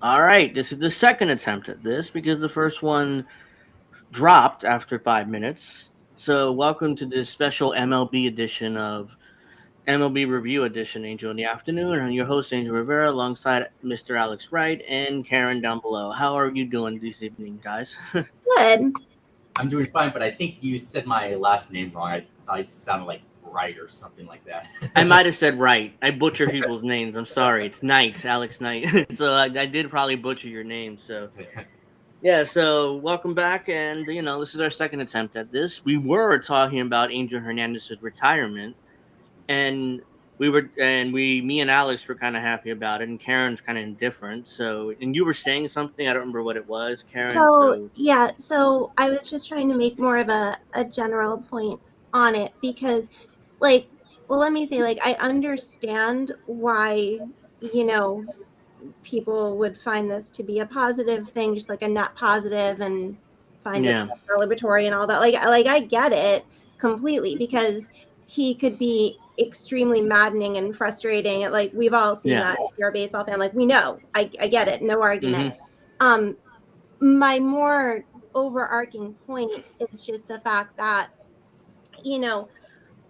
All right, this is the second attempt at this because the first one dropped after 5 minutes. So, welcome to this special MLB edition of MLB Review Edition, Angel in the Afternoon. I'm your host, Angel Rivera, alongside Mr. Alex Wright and Karen down below. How are you doing this evening, guys? Good. I'm doing fine, but I think you said my last name wrong. I thought you sounded like Wright or something like that. I might have said right. I butcher people's names. I'm sorry. It's Knight, Alex Knight. So, I did probably butcher your name. So, yeah, so welcome back, and this is our second attempt at this. We were talking about Angel Hernandez's retirement, and me and Alex were kind of happy about it, and Karen's kind of indifferent. So, and you were saying something, I don't remember what it was, Karen. So I was just trying to make more of a general point on it because, let me say, I understand why, people would find this to be a positive thing, just like a net positive, and find it celebratory and all that. I get it completely because he could be extremely maddening and frustrating. We've all seen that. If you're a baseball fan, we know. I get it. No argument. Mm-hmm. My more overarching point is just the fact that,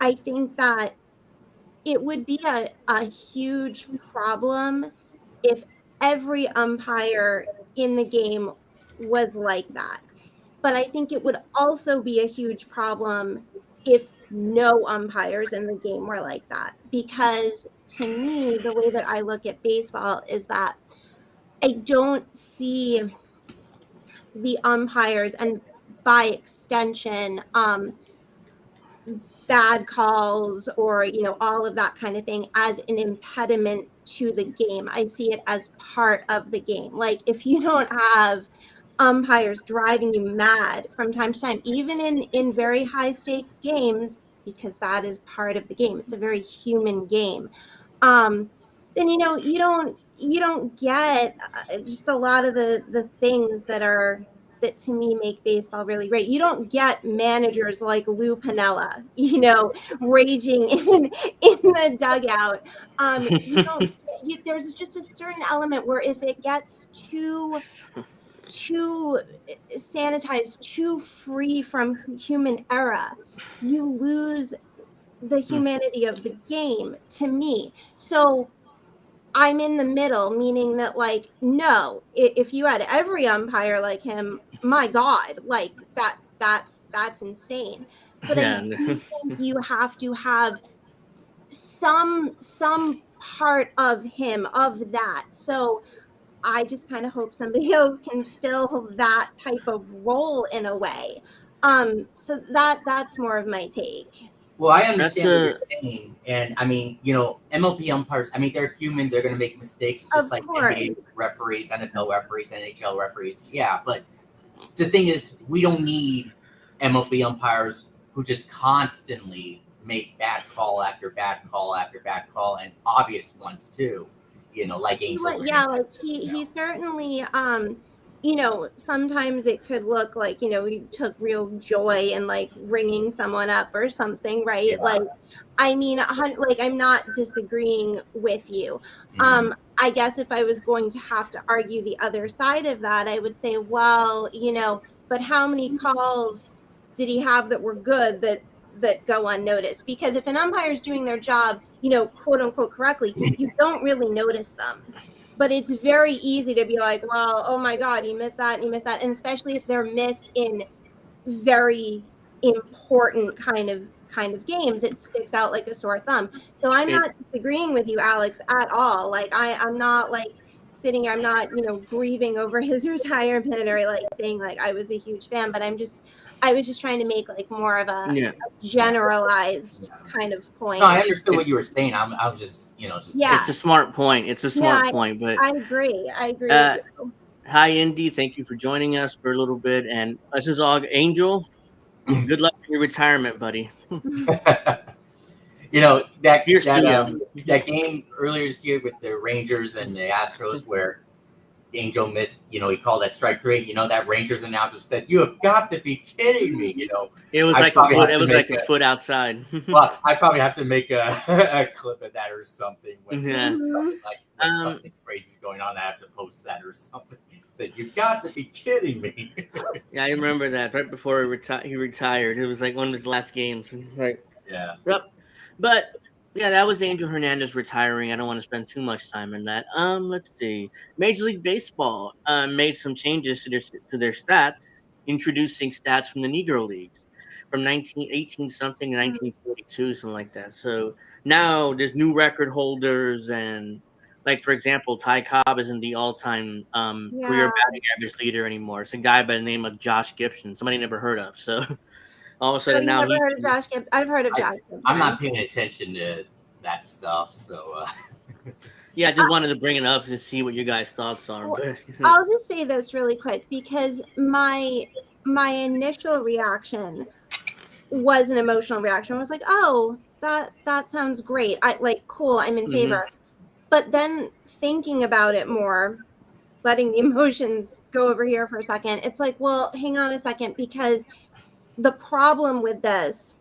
I think that it would be a huge problem if every umpire in the game was like that. But I think it would also be a huge problem if no umpires in the game were like that. Because to me, the way that I look at baseball is that I don't see the umpires, and by extension, bad calls or, all of that kind of thing as an impediment to the game. I see it as part of the game. If you don't have umpires driving you mad from time to time, even in very high stakes games, because that is part of the game. It's a very human game. Then, you don't get just a lot of the things that to me make baseball really great. You don't get managers like Lou Piniella, raging in the dugout. There's just a certain element where if it gets too sanitized, too free from human error, you lose the humanity of the game to me. So I'm in the middle, meaning that no, if you had every umpire like him, my God, that's insane. But I do think you have to have some part of him of that. So I just kind of hope somebody else can fill that type of role in a way. So that's more of my take. Well, I understand what you're saying, and I mean, MLB umpires. I mean, they're human. They're going to make mistakes, just like NBA referees, NFL referees, NHL referees. Yeah, but the thing is, we don't need MLB umpires who just constantly make bad call after bad call after bad call, and obvious ones too. Like Angel. Yeah, he certainly. Sometimes it could look like, he took real joy in ringing someone up or something, right? Yeah. I mean, I'm not disagreeing with you. Mm-hmm. I guess if I was going to have to argue the other side of that, I would say, well, but how many calls did he have that were good that go unnoticed? Because if an umpire is doing their job, quote unquote correctly, you don't really notice them. But it's very easy to be like, well, oh my God, he missed that, and especially if they're missed in very important kind of games, it sticks out like a sore thumb. So I'm not disagreeing with you, Alex, at all. I'm not sitting here, I'm not, grieving over his retirement or saying I was a huge fan, but I was just trying to make more of a generalized kind of point. No, I understood what you were saying. I was just, It's a smart point. It's a smart point, but I agree. With you. Hi, Indy. Thank you for joining us for a little bit. And this is all Angel. Good luck in your retirement, buddy. that game earlier this year with the Rangers and the Astros, where Angel missed, he called that strike 3. That Rangers announcer said, "You have got to be kidding me." It was like a foot. It was like a foot outside. Well, I probably have to make a clip of that or something. When Yeah. something crazy's going on, I have to post that or something. Said, "You've got to be kidding me." Yeah, I remember that right before he retired. It was like one of his last games. Right. Yeah. Yep. But yeah, that was Angel Hernandez retiring. I don't want to spend too much time on that. Let's see. Major League Baseball made some changes to their stats, introducing stats from the Negro Leagues from 1918 something to 1942, something like that. So now there's new record holders, and like for example, Ty Cobb isn't the all-time career batting average leader anymore. It's a guy by the name of Josh Gibson, somebody never heard of. So all of a sudden now I've never heard of Josh Gibson. I've heard of Josh Gibson. I'm not paying attention to that stuff, so. Yeah, I just wanted to bring it up to see what you guys' thoughts are. Well, I'll just say this really quick because my initial reaction was an emotional reaction. I was like, "Oh, that sounds great. I like cool. I'm in favor." But then thinking about it more, letting the emotions go over here for a second, it's like, well, hang on a second, because the problem with this,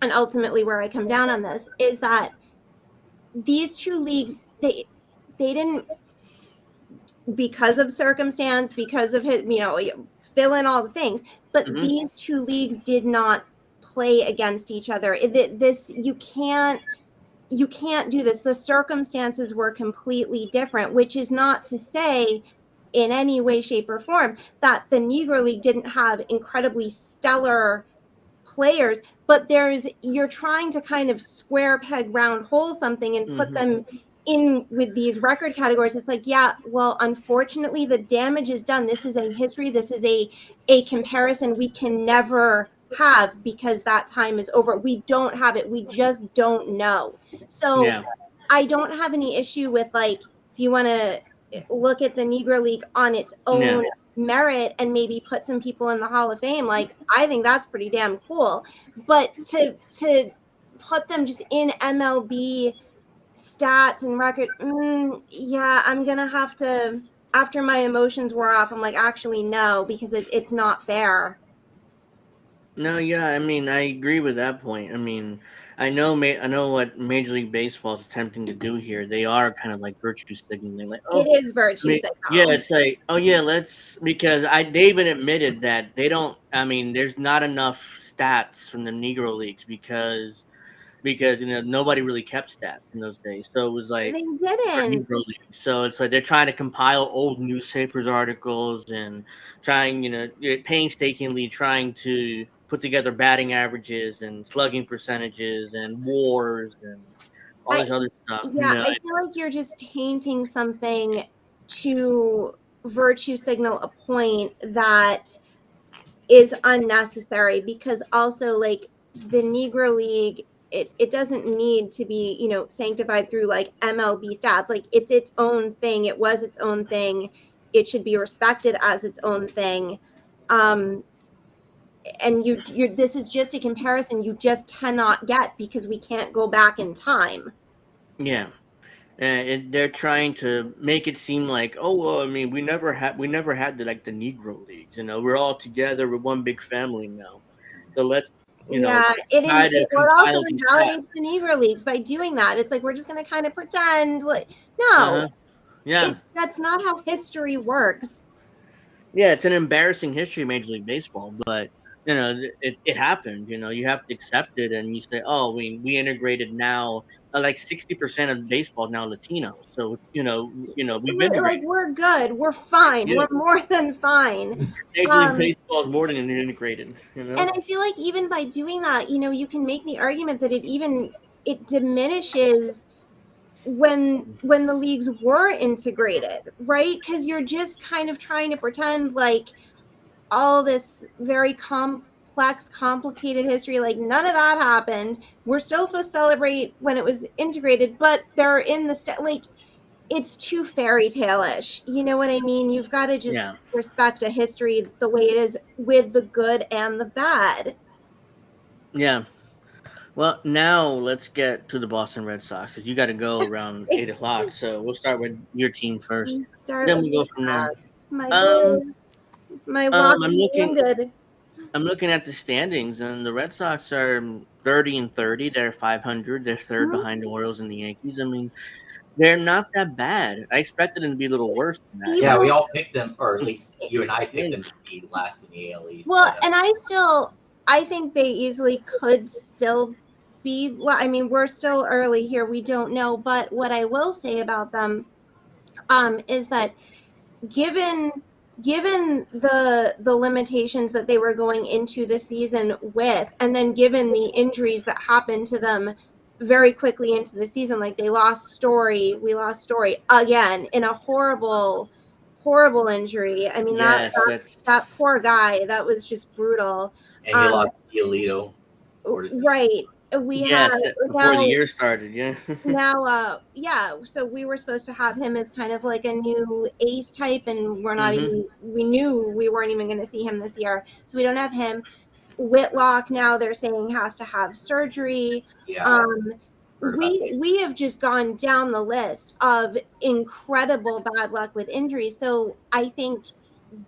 and ultimately where I come down on this, is that these two leagues, they didn't, because of circumstance, because of his, fill in all the things, but these two leagues did not play against each other. You can't do this. The circumstances were completely different, which is not to say in any way, shape, or form that the Negro League didn't have incredibly stellar players, but you're trying to kind of square peg round hole something and put them in with these record categories. It's like, yeah, well, unfortunately the damage is done. This is a history. This is a comparison we can never have because that time is over. We don't have it. We just don't know. So I don't have any issue with, like, if you want to look at the Negro League on its own merit and maybe put some people in the Hall of Fame, like, I think that's pretty damn cool. But to put them just in MLB stats and record, yeah, I'm gonna have to, after my emotions wore off, I'm like, actually no, because it's not fair. No, yeah, I mean, I agree with that point. I mean, I know what Major League Baseball is attempting to do here. They are kind of like virtue signaling, like, it is virtue signaling. Yeah, it's like, oh yeah, because they even admitted that they don't. I mean, there's not enough stats from the Negro Leagues because nobody really kept stats in those days. So it was like they didn't. So it's like they're trying to compile old newspapers articles and painstakingly trying to put together batting averages and slugging percentages and WARs and all this other stuff. Yeah, I feel like you're just tainting something to virtue signal a point that is unnecessary, because also, like, the Negro League, it doesn't need to be, sanctified through like MLB stats. Like, it's its own thing. It was its own thing. It should be respected as its own thing. And this is just a comparison you just cannot get because we can't go back in time. Yeah. They're trying to make it seem like, oh well, I mean, we never had the Negro Leagues. We're all together. We're one big family now. So let's it also invalidates the Negro Leagues by doing that. It's like, we're just going to kind of pretend like, no, that's not how history works. Yeah, it's an embarrassing history of Major League Baseball, but it happened. You have to accept it, and you say, oh, we integrated now. Like 60% of baseball now Latino, so we've like, we're good, we're fine, we're more than fine. Major League Baseball is more than integrated, And I feel like even by doing that, you can make the argument that it diminishes when the leagues were integrated, right? Because you're just kind of trying to pretend like all this very complex, complicated history, like none of that happened. We're still supposed to celebrate when it was integrated, but they're in the like, it's too fairy tale-ish. You know what I mean? You've got to just respect a history the way it is, with the good and the bad. Yeah. Well, now let's get to the Boston Red Sox because you got to go around 8 o'clock. So we'll start with your team first, Start then with we'll the go from there. Sox, my Um, boys. My rock I'm looking. ended. I'm looking at the standings, and the Red Sox are 30-30. They're 500. They're third behind the Orioles and the Yankees. I mean, they're not that bad. I expected them to be a little worse than that. Yeah, we People, all picked them, or at least you and I picked Yeah. them to be last in the AL East. well, But and I think they easily could still be. I mean, we're still early here. We don't know, but what I will say about them, is that given the limitations that they were going into the season with, and then given the injuries that happened to them very quickly into the season, like we lost Story again in a horrible injury. I mean, Yes, that that's poor guy, that was just brutal. and he um lost Giolito 4-6. right. We have yes before the now year started. Yeah. yeah, so we were supposed to have him as kind of like a new ace type, and we're not hmm even we knew we weren't even going to see him this year, so we don't have him. Whitlock, now they're saying, has to have surgery. Yeah, um heard about that. we have just gone down the list of incredible bad luck with injuries, so I think,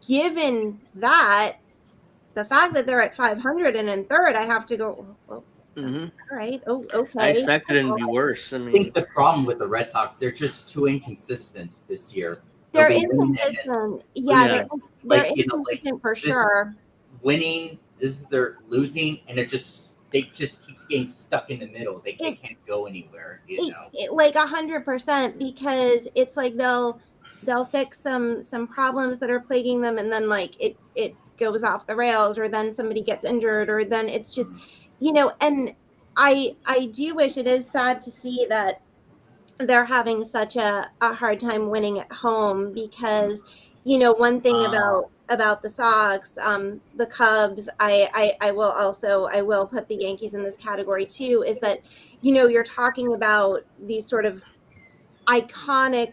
given that, the fact that they're at 500 and in third, I have to go, oh, hmm all right, oh, I okay. expected them to be worse. I I think mean, the problem with the Red Sox, they're just too inconsistent this year. They'll They're be winning and then, inconsistent. Yeah, losing. yeah. they're Like, like inconsistent for this is sure. winning, this is they're losing, and they just keeps getting stuck in the middle. They It, can't go anywhere, like 100%, because it's like they'll fix some problems that are plaguing them, and then like it goes off the rails, or then somebody gets injured, or then it's just, and I do wish, it is sad to see that they're having such a hard time winning at home, because one thing about the Sox, the Cubs, I will put the Yankees in this category too, is that you're talking about these sort of iconic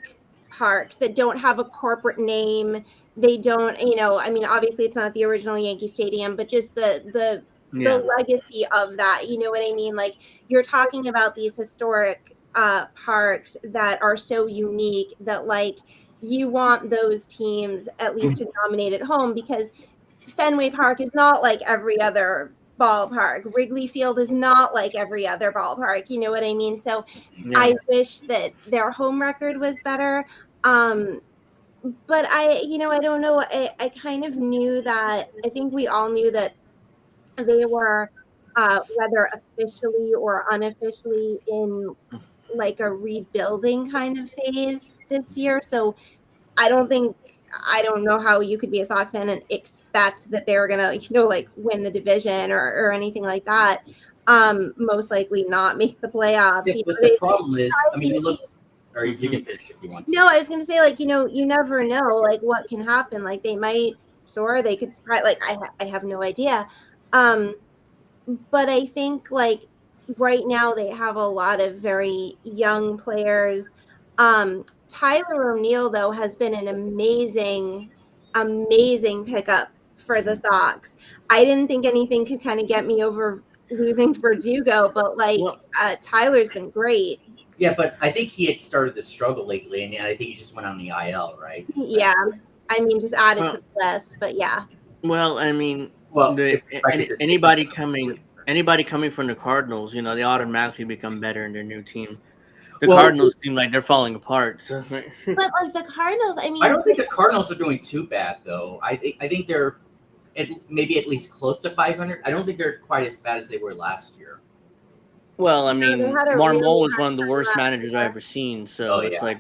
parks that don't have a corporate name. They don't, I mean, obviously it's not the original Yankee Stadium, but just the Yeah. legacy of that, you know what I mean? Like, you're talking about these historic parks that are so unique that, like, you want those teams at least to dominate at home, because Fenway Park is not like every other ballpark. Wrigley Field is not like every other ballpark. You know what I mean? So Yeah. I wish that their home record was better. Um, but I don't know. I kind of knew that. I think we all knew that they were, whether officially or unofficially, in like a rebuilding kind of phase this year. So I don't know how you could be a Sox fan and expect that they were gonna, like, win the division or anything like that. Most likely not make the playoffs. Yeah, but the problem is, I mean, They, you look, or you hmm can finish if you want to. no, I was gonna say, like, you never know, like, what can happen. Like, they might soar, they could surprise. Like, I have no idea. Um, but I think, like, right now they have a lot of very young players. Tyler O'Neill, though, has been an amazing pickup for the Sox. I didn't think anything could kind of get me over losing Verdugo, but like, Well, Tyler's been great. Yeah, but I think he had started to struggle lately, and I think he just went on the IL, right? Is that Yeah, I mean, just added to well, the list, but yeah. I mean, well, if I could just say anybody something coming quick. anybody coming from the Cardinals, they automatically become better in their new team. The Well, Cardinals seem like they're falling apart. So. But like the Cardinals, I I mean, don't think the Cardinals are doing too bad though. I think they're maybe at least close to 500. I don't think they're quite as bad as they were last year. Well, I they mean, had a really Marmol is hard one of the time worst last managers I've year. ever seen. Oh So it's yeah. like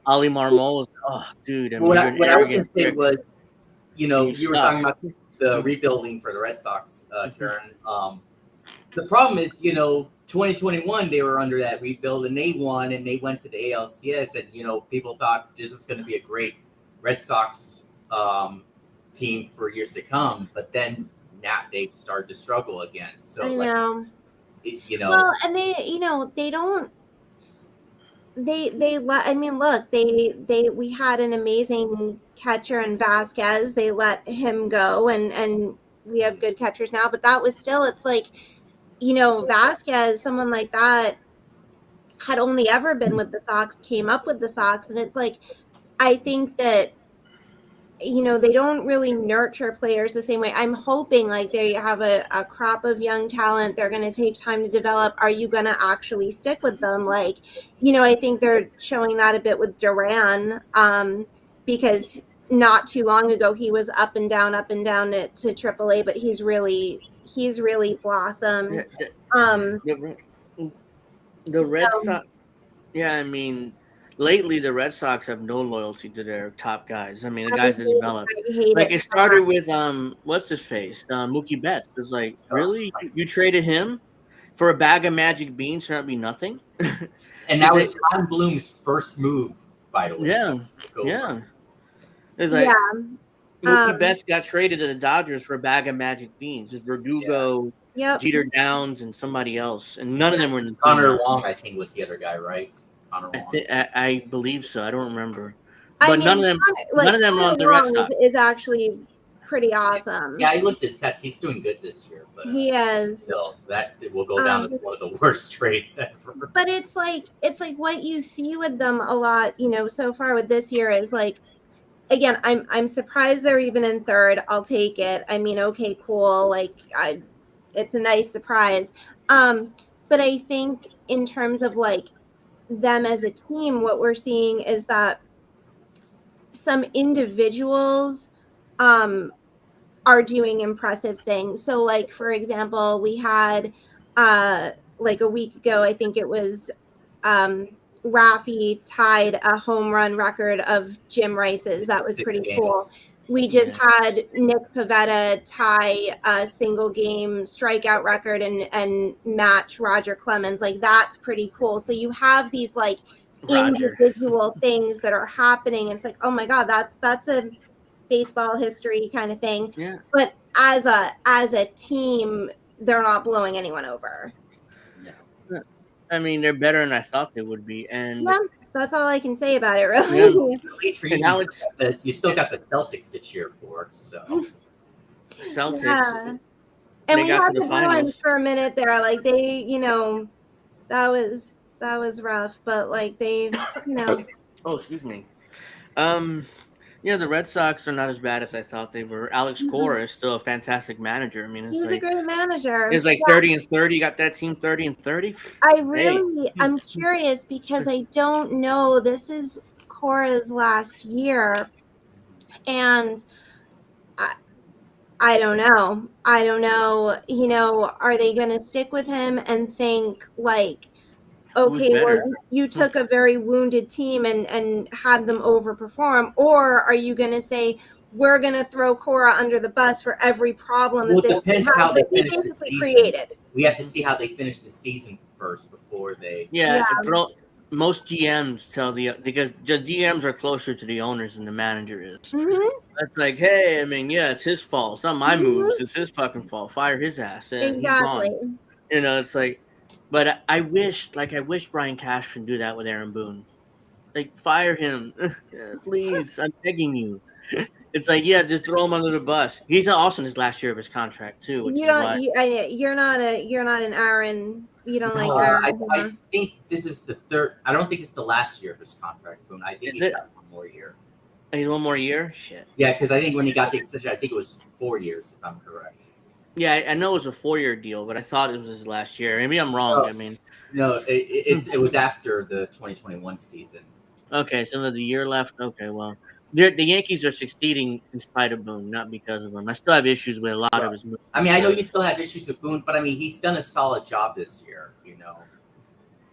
Ali Marmol is, oh, dude. I mean, you're an What I was going arrogant to say prick, was, and you you were suck. talking about the rebuilding for the Red Sox, Karen. The problem is, 2021 they were under that rebuild and they won and they went to the ALCS, and people thought this was going to be a great Red Sox team for years to come, but then now they've started to struggle again. So I like, know. it. Well, and they don't. I mean, look, we had an amazing catcher in Vasquez. They let him go, and we have good catchers now. But that was still, it's like, Vasquez, someone like that, had only ever been with the Sox, came up with the Sox, and it's like, I think that they don't really nurture players the same way. I'm hoping like they have a crop of young talent. They're going to take time to develop. Are you going to actually stick with them? Like, I think they're showing that a bit with Duran, because not too long ago he was up and down to AAA, but he's really blossomed. The Red So Sox. Yeah, I mean, lately the Red Sox have no loyalty to their top guys. I mean, the guys that develop. I hate Like it it so started much. with what's his face, Mookie Betts. It's like, really, you traded him for a bag of magic beans, so that'd be nothing. And that was Ron Bloom's first move, by the way. Yeah. It's Yeah. like Mookie Betts got traded to the Dodgers for a bag of magic beans. It's Verdugo, Yep. Jeter Downs, and somebody else, and none of them were in the team. Connor Long, I think, was the other guy, right? Connor Long. I believe so. I don't remember. I But mean, none of them were on the Red Sox. Is actually pretty awesome. Yeah, I looked at his stats. He's doing good this year, but he is. Still, that will go down as one of the worst trades ever. But it's like what you see with them a lot, so far with this year is like, again, I'm surprised they're even in third. I'll take it. I mean, okay, cool. Like, it's a nice surprise. But I think in terms of like them as a team, what we're seeing is that some individuals are doing impressive things. So like, for example, we had like a week ago, I think it was Rafi tied a home run record of Jim Rice's. That was pretty cool. We just had Nick Pivetta tie a single game strikeout record and match Roger Clemens. Like, that's pretty cool. So you have these like individual things that are happening. And it's like, oh my God, that's a baseball history kind of thing. Yeah. But as a team, they're not blowing anyone over. Yeah. I mean, they're better than I thought they would be, and that's all I can say about it, really. Yeah. At least for you, Alex, you still got the Celtics to cheer for. So Celtics. Yeah. And we had the Bruins for a minute there. Like, they, that was rough, but like they, Oh, excuse me. Yeah, the Red Sox are not as bad as I thought they were. Alex Cora is still a fantastic manager. I mean, he's a great manager. It's like 30 and 30. You got that team 30 and 30. I'm curious because I don't know. This is Cora's last year, and I don't know. Are they going to stick with him and think like, okay, well, you took a very wounded team and had them overperform, or are you going to say we're going to throw Cora under the bus for every problem that it depends how they finish the season. Created. We have to see how they finish the season first before they. Yeah. Most GMs tell because the GMs are closer to the owners than the manager is. It's like, hey, I mean, yeah, it's his fault. It's not my moves. It's his fucking fault. Fire his ass. And exactly. He's gone. It's like. But I wish Brian Cash could do that with Aaron Boone. Like, fire him, please. I'm begging you. It's like, yeah, just throw him under the bus. He's also in his last year of his contract too. You're not an Aaron. You don't like Aaron. I think this is the third. I don't think it's the last year of his contract, Boone. I think he's got one more year. He's one more year. Shit. Yeah, because I think when he got the extension, I think it was 4 years, if I'm correct. Yeah, I know it was a 4-year deal, but I thought it was his last year. Maybe I'm wrong. I mean, no, it was after the 2021 season. Okay, so there's a year left. Okay, well, the Yankees are succeeding in spite of Boone, not because of him. I still have issues with a lot of his moves. I mean, I know you still have issues with Boone, but I mean, he's done a solid job this year.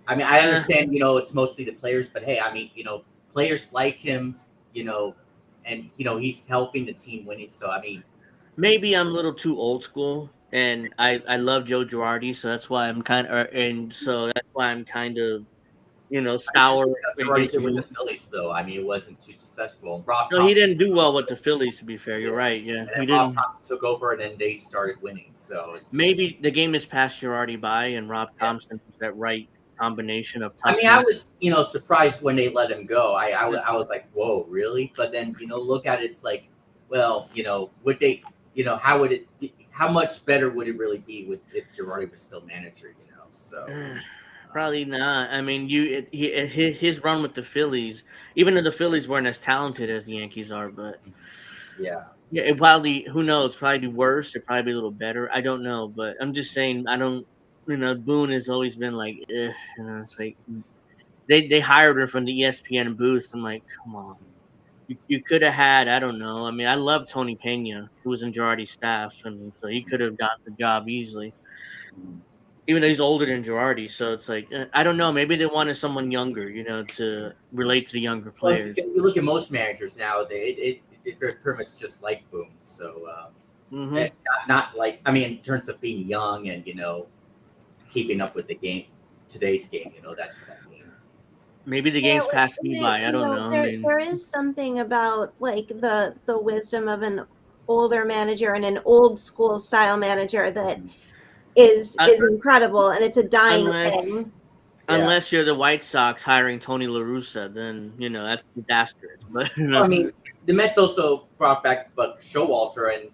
I mean, I understand. It's mostly the players, but hey, I mean, players like him. And he's helping the team winning. So I mean. Maybe I'm a little too old school, and I love Joe Girardi, so that's why I'm kind of sour. With the Phillies, though. I mean, it wasn't too successful. He didn't do well with the Phillies. To be fair, you're right. Yeah, he didn't. Rob Thompson took over, and then they started winning. So maybe the game has passed Girardi by, and Rob Thompson was that right combination of. I mean, I was surprised when they let him go. I was like, whoa, how would it how much better would it really be if Girardi was still manager? So probably not. I mean, his run with the Phillies, even though the Phillies weren't as talented as the Yankees are, but yeah, it probably, who knows, probably worse or probably a little better. I don't know, but I'm just saying, I don't. Boone has always been like, it's like they hired her from the ESPN booth. I'm like, come on. You could have had, I don't know. I mean, I love Tony Pena, who was in Girardi's staff. I mean, so he could have got the job easily, even though he's older than Girardi. So it's like, I don't know. Maybe they wanted someone younger, to relate to the younger well, players. you look at most managers now; they're pretty much just like Boone. So not like, I mean, in terms of being young and keeping up with the game, today's game. That's what I mean. Maybe the game's passed me by. I don't know. I mean, there is something about like the wisdom of an older manager and an old school style manager that is incredible, and it's a dying thing. Unless you're the White Sox hiring Tony La Russa, then that's disastrous. But Well, I mean, the Mets also brought back Buck Showalter, and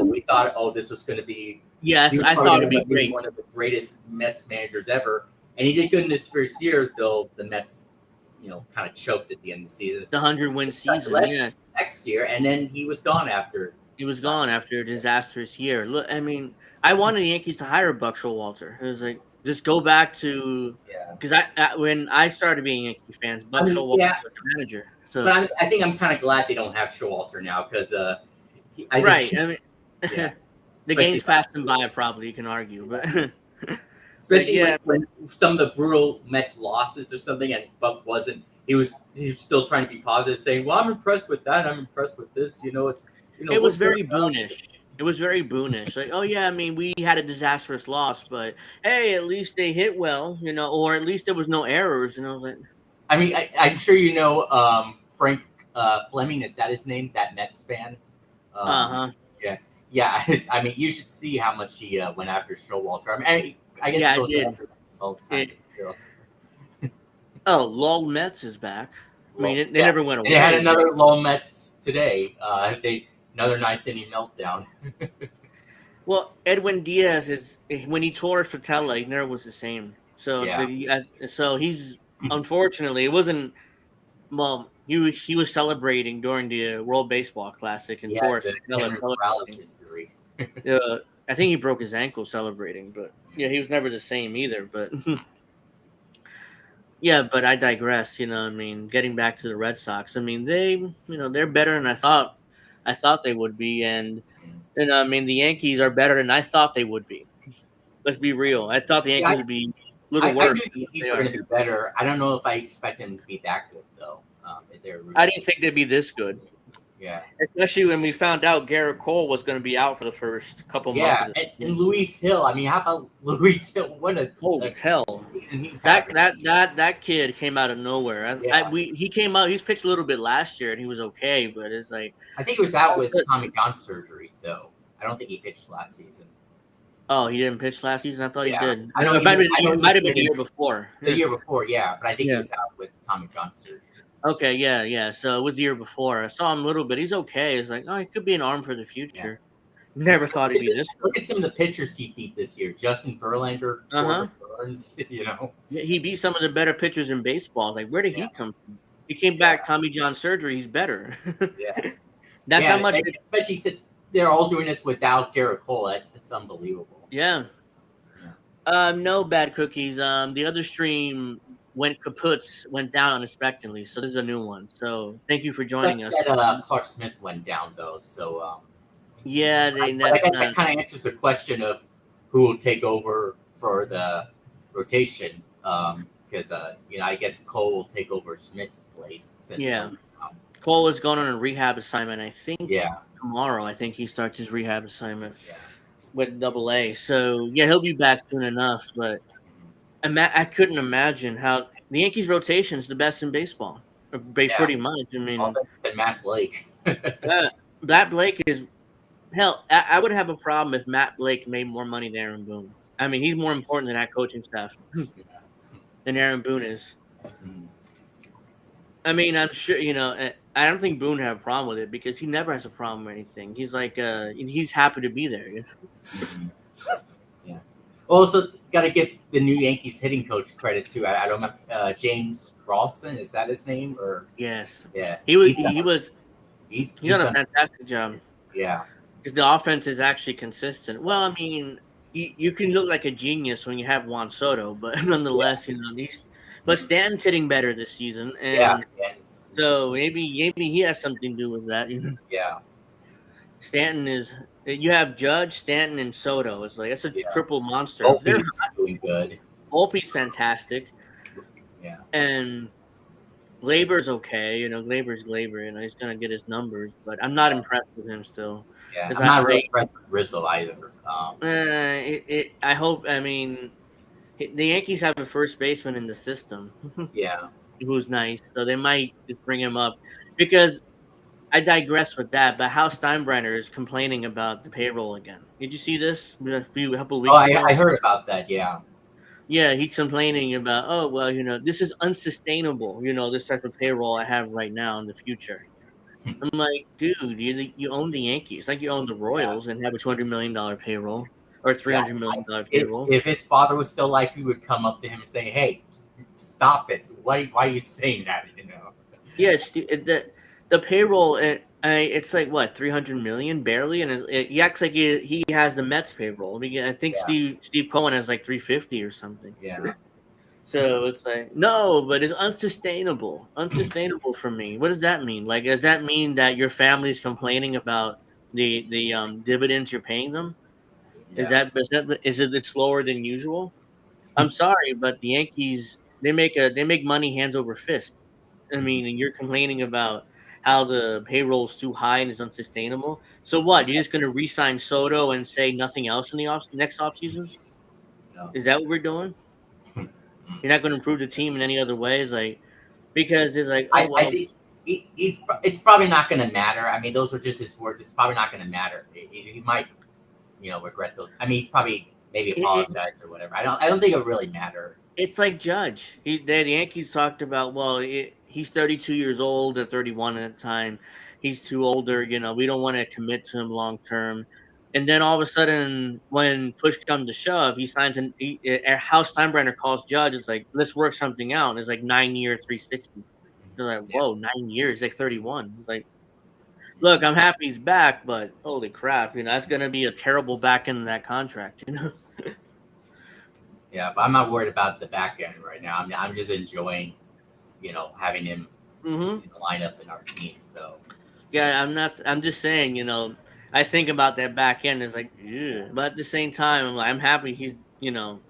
we thought, oh, this was going to be I thought it'd be great, one of the greatest Mets managers ever, and he did good in his first year, though the Mets, kind of choked at the end of the season, the 100-win season, next year, and then he was gone after. He was gone after a disastrous year. Look, I mean, I wanted the Yankees to hire Buck Showalter. It was like, just go back to, because when I started being a Yankee fan, Buck Showalter was the manager. So, but I think I'm kind of glad they don't have Showalter now, because I mean, the game's passed him by, probably, you can argue, but especially when some of the brutal Mets losses or something, and Buck wasn't. He was still trying to be positive, saying, "Well, I'm impressed with that. I'm impressed with this." It was very Boonish. It was very Boonish. Like, oh yeah, I mean, we had a disastrous loss, but hey, at least they hit well, or at least there was no errors, Like, I mean, I'm sure Frank Fleming, is that his name? That Mets fan. Yeah. I mean, you should see how much he went after Showalter. I mean, I guess I it goes did. after all the time. Lol Mets is back. I mean, they never went away. They had another Lol Mets today. Another ninth inning meltdown. Well, Edwin Diaz when he tore his patella, he never was the same. So so he's, unfortunately, it wasn't. Well, he was celebrating during the World Baseball Classic and tore his patella. Injury. I think he broke his ankle celebrating, but he was never the same either. But but I digress. I mean, getting back to the Red Sox, I mean, they're better than I thought. I thought they would be, and I mean, the Yankees are better than I thought they would be. Let's be real. I thought the Yankees would be a little worse. I knew the Yankees were going to be better. I don't know if I expect them to be that good, though. I didn't think they'd be this good. Yeah. Especially when we found out Garrett Cole was going to be out for the first couple months. Yeah, and Luis Hill. I mean, how about Luis Hill? What a holy hell! That kid came out of nowhere. He came out. He's pitched a little bit last year, and he was okay. But it's like, I think he was out with Tommy John surgery, though. I don't think he pitched last season. Oh, he didn't pitch last season? I thought he did. I know it might have been the year before. The year before, yeah. But I think he was out with Tommy John surgery. Okay, yeah. So it was the year before. I saw him a little bit. He's okay. It's like, he could be an arm for the future. Yeah. Never thought he'd be this good. Look at some of the pitchers he beat this year. Justin Verlander, Burns, He beat some of the better pitchers in baseball. Like, where did he come from? He came back, Tommy John surgery. He's better. That's how much. Especially since they're all doing this without Garrett Cole. It's unbelievable. Yeah. No bad cookies. The other stream went down unexpectedly, so this is a new one. So thank you for joining us. Clark Smith went down though, so that kind of answers the question of who will take over for the rotation. Because I guess Cole will take over Smith's place. Cole is going on a rehab assignment. I think. Yeah. Tomorrow, I think he starts his rehab assignment with AA. So he'll be back soon enough. But I couldn't imagine how the Yankees rotation is the best in baseball. Pretty much. I mean, than Matt Blake. Matt Blake is hell. I would have a problem if Matt Blake made more money than Aaron Boone. I mean, he's more important than that coaching staff than Aaron Boone is. I mean, I'm sure I don't think Boone had a problem with it because he never has a problem with anything. He's like, he's happy to be there. Mhm. Yeah. Also, got to give the new Yankees hitting coach credit too. I don't know, James Ralston, is that his name? Or Yes, yeah, he was. he's done, He's he's done a done. fantastic job Yeah, because the offense is actually consistent. Well, I mean, you can look like a genius when you have Juan Soto, but yeah, nonetheless, these. But Stanton's hitting better this season, yeah, and yeah, so maybe he has something to do with that. yeah, Stanton is. You have Judge, Stanton, and Soto. It's like that's a yeah. triple monster. Volpe's doing good. Volpe's fantastic, Yeah, and Glaber's okay. Glaber's Glaber. He's gonna get his numbers, but I'm not yeah, impressed with him still. yeah. Because I'm not real impressed with Rizzo either. I hope. I mean, the Yankees have a first baseman in the system Yeah, who's nice, so they might just bring him up. Because I digress with that, but Hal Steinbrenner is complaining about the payroll again. Did you see this a couple of oh, weeks ago? I heard about that. Yeah, Yeah, he's complaining about, oh well, this is unsustainable. This type of payroll I have right now in the future. I'm like, dude, you own the Yankees, like you own the yeah, Royals and have a $200 million payroll or yeah. $300 million payroll. If his father was still alive, he would come up to him and say, "Hey, stop it! Why are you saying that?" You know? Yeah, the payroll. It's like what 300 million barely, and he acts like he has the Mets payroll. I think Yeah, Steve Cohen has like 350 or something. yeah, So it's like no, but it's unsustainable. Unsustainable for me. What does that mean? Like, does that mean that your family's complaining about the dividends you're paying them? yeah. Is it it's lower than usual? I'm sorry, but the Yankees they make money hands over fist. I mean, and you're complaining about how the payroll's too high and is unsustainable. So what? You're just gonna re-sign Soto and say nothing else in the next offseason? No. Is that what we're doing? You're not gonna improve the team in any other ways, like because it's like, oh I well, think it's probably not going to matter. I mean, those were just his words. It's probably not going to matter. He might, regret those. I mean, he's probably maybe it, apologize or whatever. I don't think it really matter. it's like Judge. The Yankees talked about, well, he's 32 years old or 31 at the time. He's too older. We don't want to commit to him long term. And then all of a sudden, when push comes to shove, he signs House Steinbrenner calls Judge. It's like, let's work something out. It's like 9 year, 360. They're like, Yeah, whoa, 9 years, like 31. It's like, look, I'm happy he's back, but holy crap, that's going to be a terrible back end of that contract. yeah. But I'm not worried about the back end right now. I'm just enjoying, having him Mm-hmm. in the lineup in our team. So Yeah, I'm not. I'm just saying, I think about that back end. It's like, ew. But at the same time, I'm happy he's,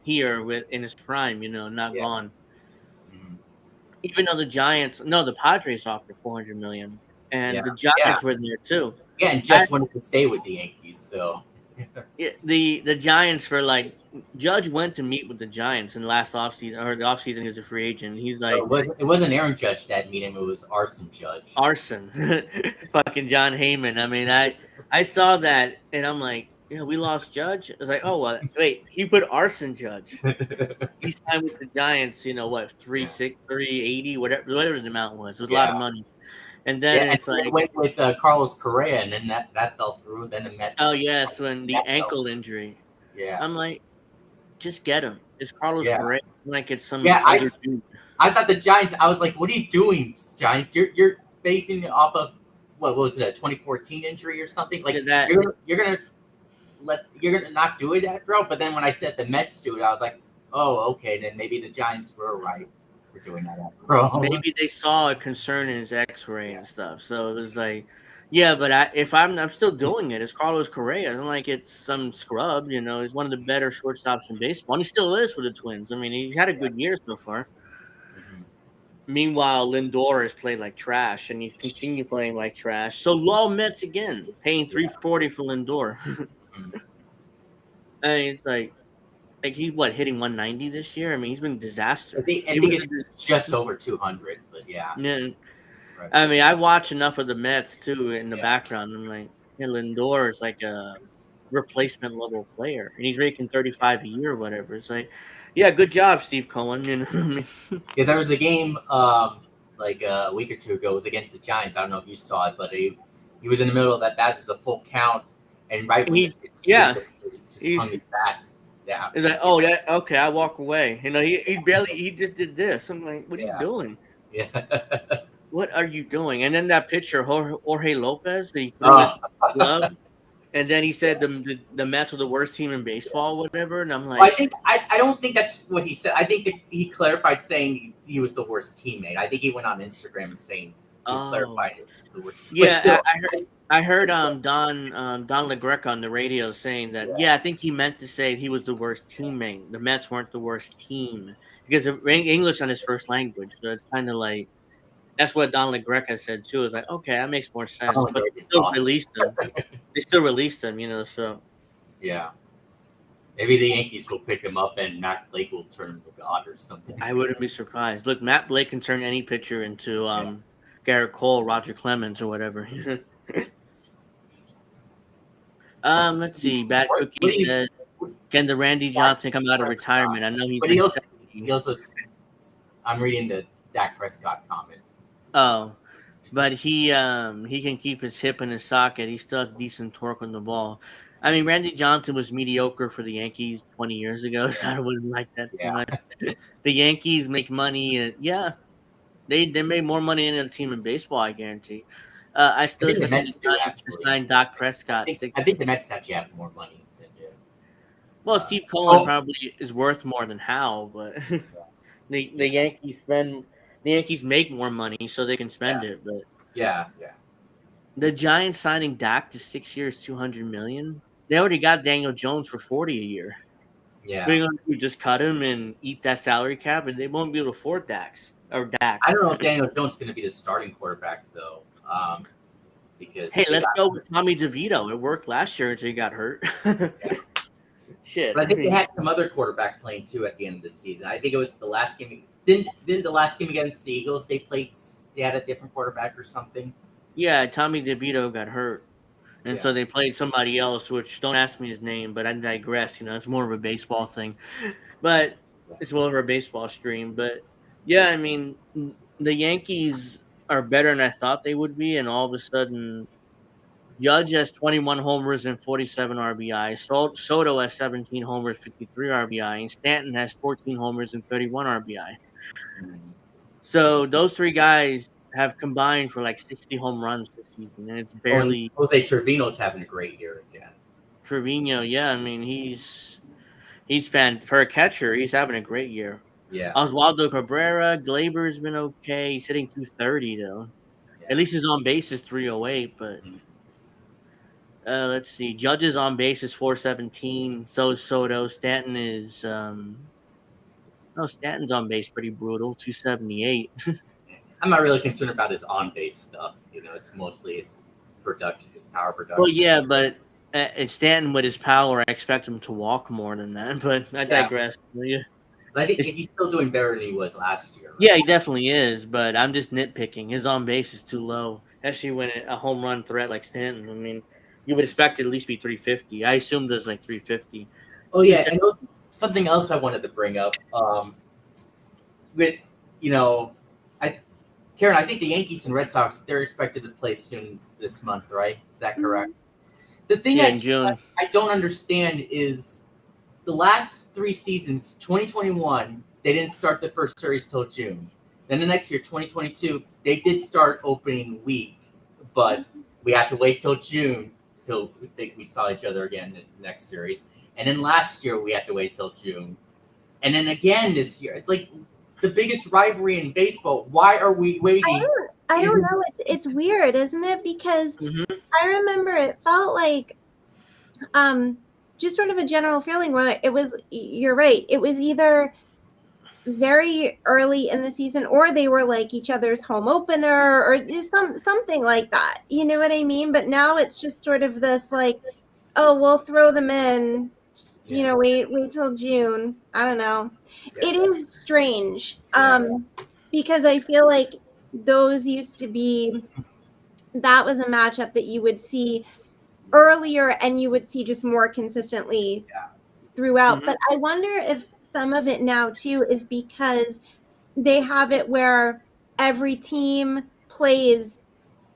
here with in his prime. Not yeah, gone. mhm. Even though the Padres offered 400 million, Yeah, and the yeah, Giants were there too. yeah. And I, Judge wanted to stay with the Yankees, so the Giants were like, Judge went to meet with the Giants in last offseason or the offseason. He was a free agent. He's like, it wasn't Aaron Judge that meet him. It was Arson Judge. arson, fucking John Heyman. I mean, I saw that and I'm like, yeah, we lost Judge. I was like, oh well, wait, he put arson Judge. He signed with the Giants. What 380, whatever the amount was. It was a lot Yeah. of money. And then Yeah, and it's like, it went with Carlos Correa, and then that fell through. Then the Mets. oh yes, when the that ankle fell. injury. Yeah, I'm like, just get him. It's Carlos yeah, Correa. Like it's some yeah. other dude. I thought the Giants. I was like, what are you doing, Giants? You're basing it off of what was it, a 2014 injury or something? Like That you're gonna not do it after all. But then when I said the Mets do it, I was like, oh, okay. Then maybe the Giants were right for doing that after all. maybe they saw a concern in his X-ray Yeah. and stuff. So it was like, yeah, but if I'm still doing it, it's Carlos Correa. It's not like it's some scrub. He's one of the better shortstops in baseball, and he still is for the Twins. I mean, he had a good year so far. Mhm. Meanwhile, Lindor has played like trash, and he's continued playing like trash. So Law Mets again, paying $340 for Lindor. Mhm. I mean, it's like he's hitting 190 this year. I mean, he's been a disaster. I think it's just over 200, but yeah. Yeah. Right. I mean, I watch enough of the Mets too in the Yeah. background. I'm like, yeah, Lindor is like a replacement level player, and he's making 35 a year or whatever. It's like, yeah, good job, Steve Cohen. What I mean? Yeah, there was a game like a week or two ago. It was against the Giants. I don't know if you saw it, but he was in the middle of that bat. It's a full count, and right when the pitch yeah, slid, he just hung his bat down. He's like, oh yeah, okay, I walk away. You know, he just did this. I'm like, what are you doing? Yeah. What are you doing? And then that pitcher, Jorge Lopez, he threw his glove, and then he said the Mets were the worst team in baseball, whatever. And I'm like, I don't think that's what he said. I think that he clarified saying he was the worst teammate. I think he went on Instagram and saying he's clarified it was the worst. Yeah, still, I heard Don LaGreca on the radio saying that. Yeah, I think he meant to say he was the worst teammate. The Mets weren't the worst team because English on his first language. So it's kind of like that's what Don LaGreca said too. It's like, okay, that makes more sense. But they still released him. They still released him, you know. So yeah, maybe the Yankees will pick him up and Matt Blake will turn him to God or something. I wouldn't be surprised. Look, Matt Blake can turn any pitcher into Garrett Cole, Roger Clemens, or whatever. Let's see. Bad Cookie says, can the Randy Johnson come out of retirement? I know he's. But he also. I'm reading the Dak Prescott comment. Oh, but he can keep his hip in his socket. He still has decent torque on the ball. I mean, Randy Johnson was mediocre for the Yankees 20 years ago, so I wouldn't like that too much. The Yankees make money. They made more money than a team in baseball, I guarantee. I think the Mets do sign Dak Prescott. I think the Mets actually have more money than well, Steve Cohen probably is worth more than Hal, but the Yankees spend. The Yankees make more money, so they can spend it. But the Giants signing Dak to 6 years, $200 million. They already got Daniel Jones for $40 a year. Yeah, they're going to just cut him and eat that salary cap, and they won't be able to afford Dak. I don't know if Daniel Jones is going to be the starting quarterback though. Because let's go with Tommy DeVito. It worked last year until he got hurt. Shit. But I think they had some other quarterback playing too at the end of the season. I think it was the last game. Didn't the last game against the Eagles they had a different quarterback or something? Yeah, Tommy DeVito got hurt. And so they played somebody else, which don't ask me his name, but I digress. You know, it's more of a baseball thing. But it's more of a baseball stream. But yeah, I mean, the Yankees are better than I thought they would be, and all of a sudden Judge has 21 homers and 47 RBI. Soto has 17 homers, 53 RBI, and Stanton has 14 homers and 31 RBI. So those three guys have combined for like 60 home runs this season, and it's barely. Jose Trevino's having a great year again. Trevino, yeah, I mean he's for a catcher. He's having a great year. Yeah. Oswaldo Cabrera, Glaber's been okay. He's hitting 230 though. Yeah. At least his on base is 308, but. Let's see. Judge's on base is 417. So is Soto. Stanton is Stanton's on base pretty brutal, 278. I'm not really concerned about his on base stuff. You know, it's mostly his power production. Well, yeah, but Stanton with his power, I expect him to walk more than that. But I digress. Yeah. But I think he's still doing better than he was last year. Right? Yeah, he definitely is. But I'm just nitpicking. His on base is too low, especially when a home run threat like Stanton. I mean. You would expect it at least be 350. I assumed it was like 350. Oh yeah, and something else I wanted to bring up. Karen, I think the Yankees and Red Sox they're expected to play soon this month, right? Is that correct? The thing in June. I don't understand is the last 3 seasons, 2021, they didn't start the first series till June. Then the next year, 2022, they did start opening week, but we had to wait till June. Till we saw each other again in the next series. And then last year, we had to wait till June. And then again this year. It's like the biggest rivalry in baseball. Why are we waiting? I don't know. It's weird, isn't it? Because I remember it felt like just sort of a general feeling where it was, you're right, it was either very early in the season or they were like each other's home opener or just something like that. You know what I mean? But now it's just sort of this like, oh, we'll throw them in, you know, wait till June. I don't know. Yeah. It is strange because I feel like those used to be, that was a matchup that you would see earlier and you would see just more consistently throughout. But I wonder if some of it now too is because they have it where every team plays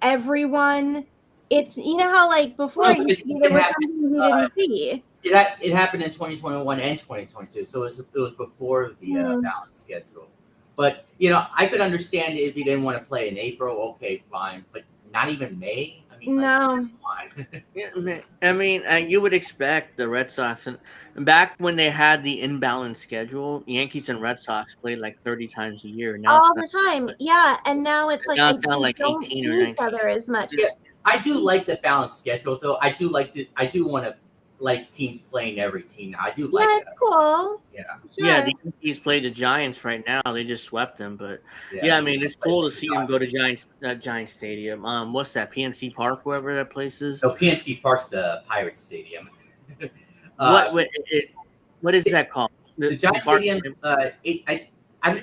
everyone. It's, you know how like before Well, because there it were happened, some things you didn't see. it happened in 2021 and 2022, so it was before the balanced schedule. But I could understand if you didn't want to play in April. Okay, fine, but not even May. I mean, like, No. come on. Yeah, I mean, you would expect the Red Sox, and back when they had the imbalanced schedule, Yankees and Red Sox played like 30 times a year. Now it's All not. the time. Yeah. And now it's like Now it's down you like don't 18 see or each 19. other as much. Yeah, I do like the balanced schedule, though. I do want to like teams playing every team. I do like Yeah, it's that. cool. Yeah. Sure. Yeah, the Yankees play the Giants right now. They just swept them, but yeah, I mean, it's cool to see them go to Giants Stadium. What's that? PNC Park, wherever that place is. No, PNC Park's the Pirates Stadium. What is that called? The Giants Stadium.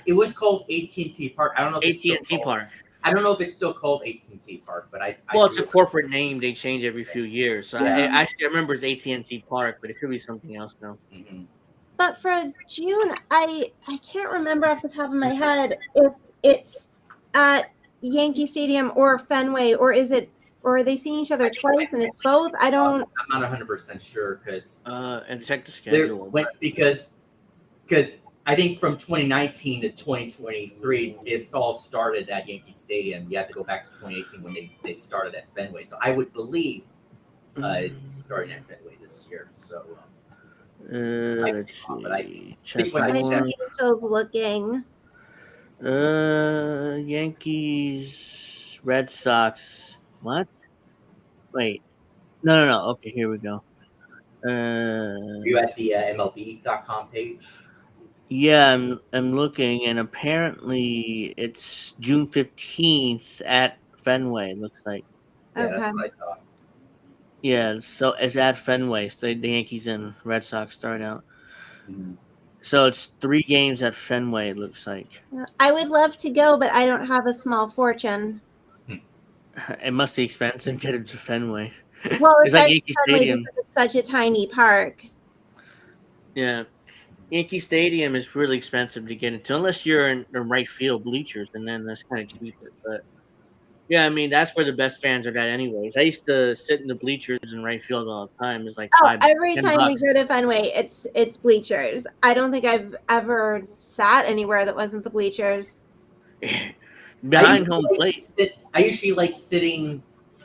It was called AT&T Park. I don't know if it's still AT&T called. Park. I don't know if it's still called AT&T Park, but Well, it's a corporate name. They change every few years. So Yeah. I remember it's AT&T Park, but it could be something else now. Mm-hmm. But for June, I can't remember off the top of my head if it's at Yankee Stadium or Fenway, or are they seeing each other twice and it's both? I don't. I'm not 100% sure because And check the schedule. because I think from 2019 to 2023, it's all started at Yankee Stadium. You have to go back to 2018 when they started at Fenway. So I would believe it's starting at Fenway this year. So Let's see. Check when I My checked, Angel's looking. Yankees, Red Sox. What? Wait. No. Okay, here we go. you at the MLB.com page. Yeah, I'm looking, and apparently it's June 15th at Fenway. It looks like. Yeah, Okay. that's what I thought. Yeah, so it's at Fenway. So the Yankees and Red Sox start out. Mm-hmm. So it's 3 games at Fenway. It looks like. I would love to go, but I don't have a small fortune. It must be expensive to get into Fenway. Well, It's like Yankee Stadium. because it's such a tiny park. Yeah. Yankee Stadium is really expensive to get into unless you're in the right field bleachers, and then that's kind of cheaper. But yeah, I mean that's where the best fans are at, anyways. I used to sit in the bleachers in right field all the time. It's like Every time $10. we go to Fenway, it's bleachers. I don't think I've ever sat anywhere that wasn't the bleachers. Behind home plate. I usually like sitting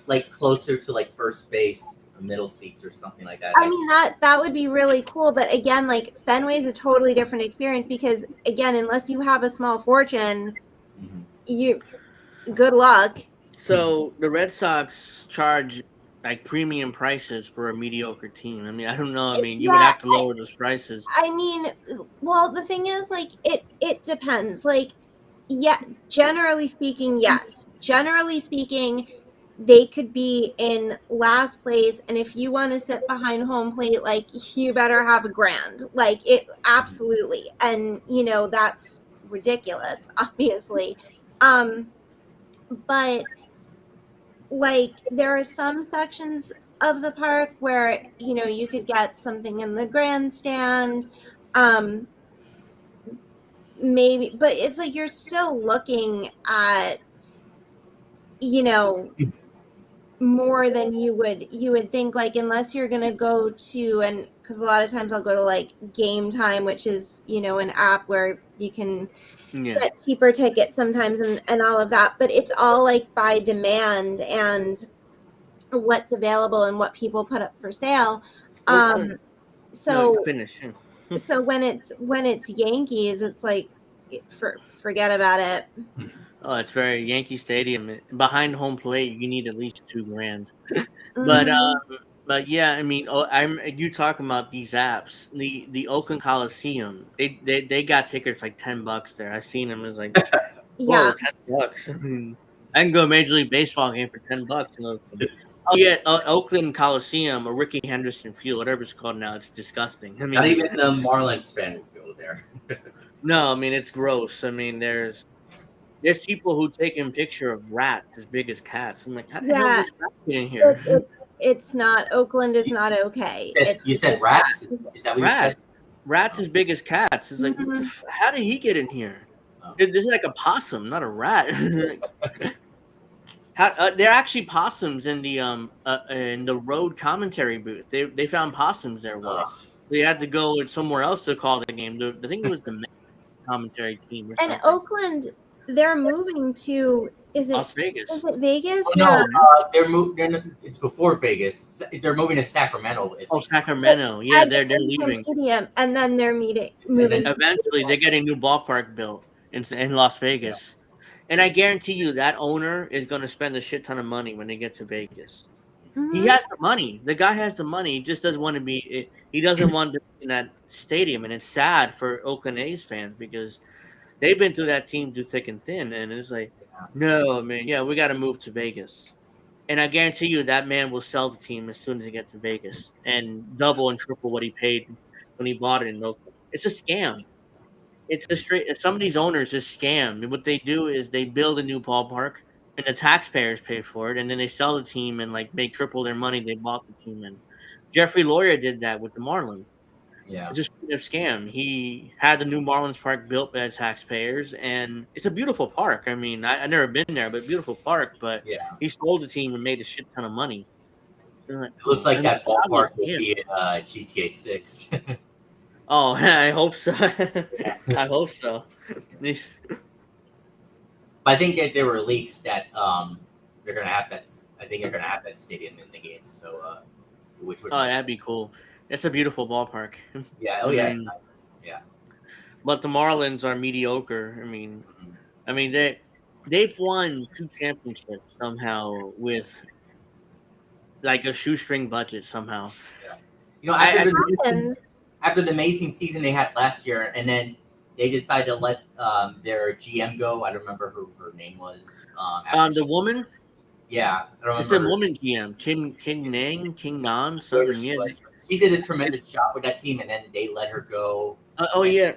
like closer to like first base, middle seats, or something like that. I mean that would be really cool, but again, like Fenway is a totally different experience because again, unless you have a small fortune, you good luck. So the Red Sox charge like premium prices for a mediocre team. I mean, I don't know. I mean, you would have to lower those prices. I mean, well, the thing is, like, it depends. Like, yeah, generally speaking, yes. Generally speaking, they could be in last place, and if you want to sit behind home plate, like, you better have a grand. Like, it absolutely. And, that's ridiculous, obviously. But like there are some sections of the park where you could get something in the grandstand, maybe, but it's like you're still looking at more than you would think, like unless you're gonna go to, and because a lot of times I'll go to like Game Time, which is an app where you can get cheaper tickets sometimes and all of that, but it's all like by demand and what's available and what people put up for sale. So when it's Yankees, it's like forget about it. Oh, it's very Yankee Stadium. Behind home plate, you need at least $2,000. But yeah, I mean, you talking about these apps? The Oakland Coliseum, they got tickets like $10 there. I seen them. It's like, whoa, $10. I mean, I can go to a Major League Baseball game for $10. Oh yeah, Oakland Coliseum or Rickey Henderson Field, whatever it's called now. It's disgusting. I mean, not even the Marlins fan would go there. No, I mean it's gross. I mean there's people who taking picture of rats as big as cats. I'm like, how the hell is this rat get in here? It's not. Oakland is not okay. You said rats? Is that what you said? Rats as big as cats. It's like, how did he get in here? This is like a possum, not a rat. There are actually possums in the road commentary booth. They found possums there once. They had to go somewhere else to call the game. I think it was the Mets commentary team or And something. Oakland, they're moving to Las Vegas. Is it Vegas? Oh, Yeah. no, it's before Vegas. They're moving to Sacramento. Oh, Sacramento. Yeah, they're leaving. Stadium, and then they're moving. Eventually, they get a new ballpark built in Las Vegas. And I guarantee you that owner is going to spend a shit ton of money when they get to Vegas. Mhm. He has the money. The guy has the money. He just doesn't want to be. He doesn't want to be in that stadium, and it's sad for Oakland A's fans because they've been through that team through thick and thin, and it's like, no, man, yeah, we got to move to Vegas. And I guarantee you that man will sell the team as soon as he gets to Vegas and double and triple what he paid when he bought it in Oakland. It's a scam. It's a straight. Some of these owners just scam. And what they do is they build a new ballpark, and the taxpayers pay for it, and then they sell the team and like make triple their money they bought the team in. Jeffrey Lawyer did that with the Marlins. Yeah. It's a straight up scam. He had the new Marlins Park built by the taxpayers, and it's a beautiful park. I mean, I've never been there, but beautiful park. But he sold the team and made a shit ton of money. It looks like that ballpark will be in GTA 6. Oh, I hope so. I hope so. But I think that there were leaks that they're gonna have that. I think they're gonna have that stadium in the game. So, which would that'd be cool. It's a beautiful ballpark. Yeah. Oh yeah. It's nice. Yeah. But the Marlins are mediocre. I mean, they've won 2 championships somehow with like a shoestring budget somehow. Yeah. You know, after the amazing season they had last year, and then they decided to let their GM go. I don't remember who her name was. The woman. Yeah, I don't remember. It's a woman GM, King Nan, something. Yeah. She did a tremendous job with that team, and then they let her go. Yeah.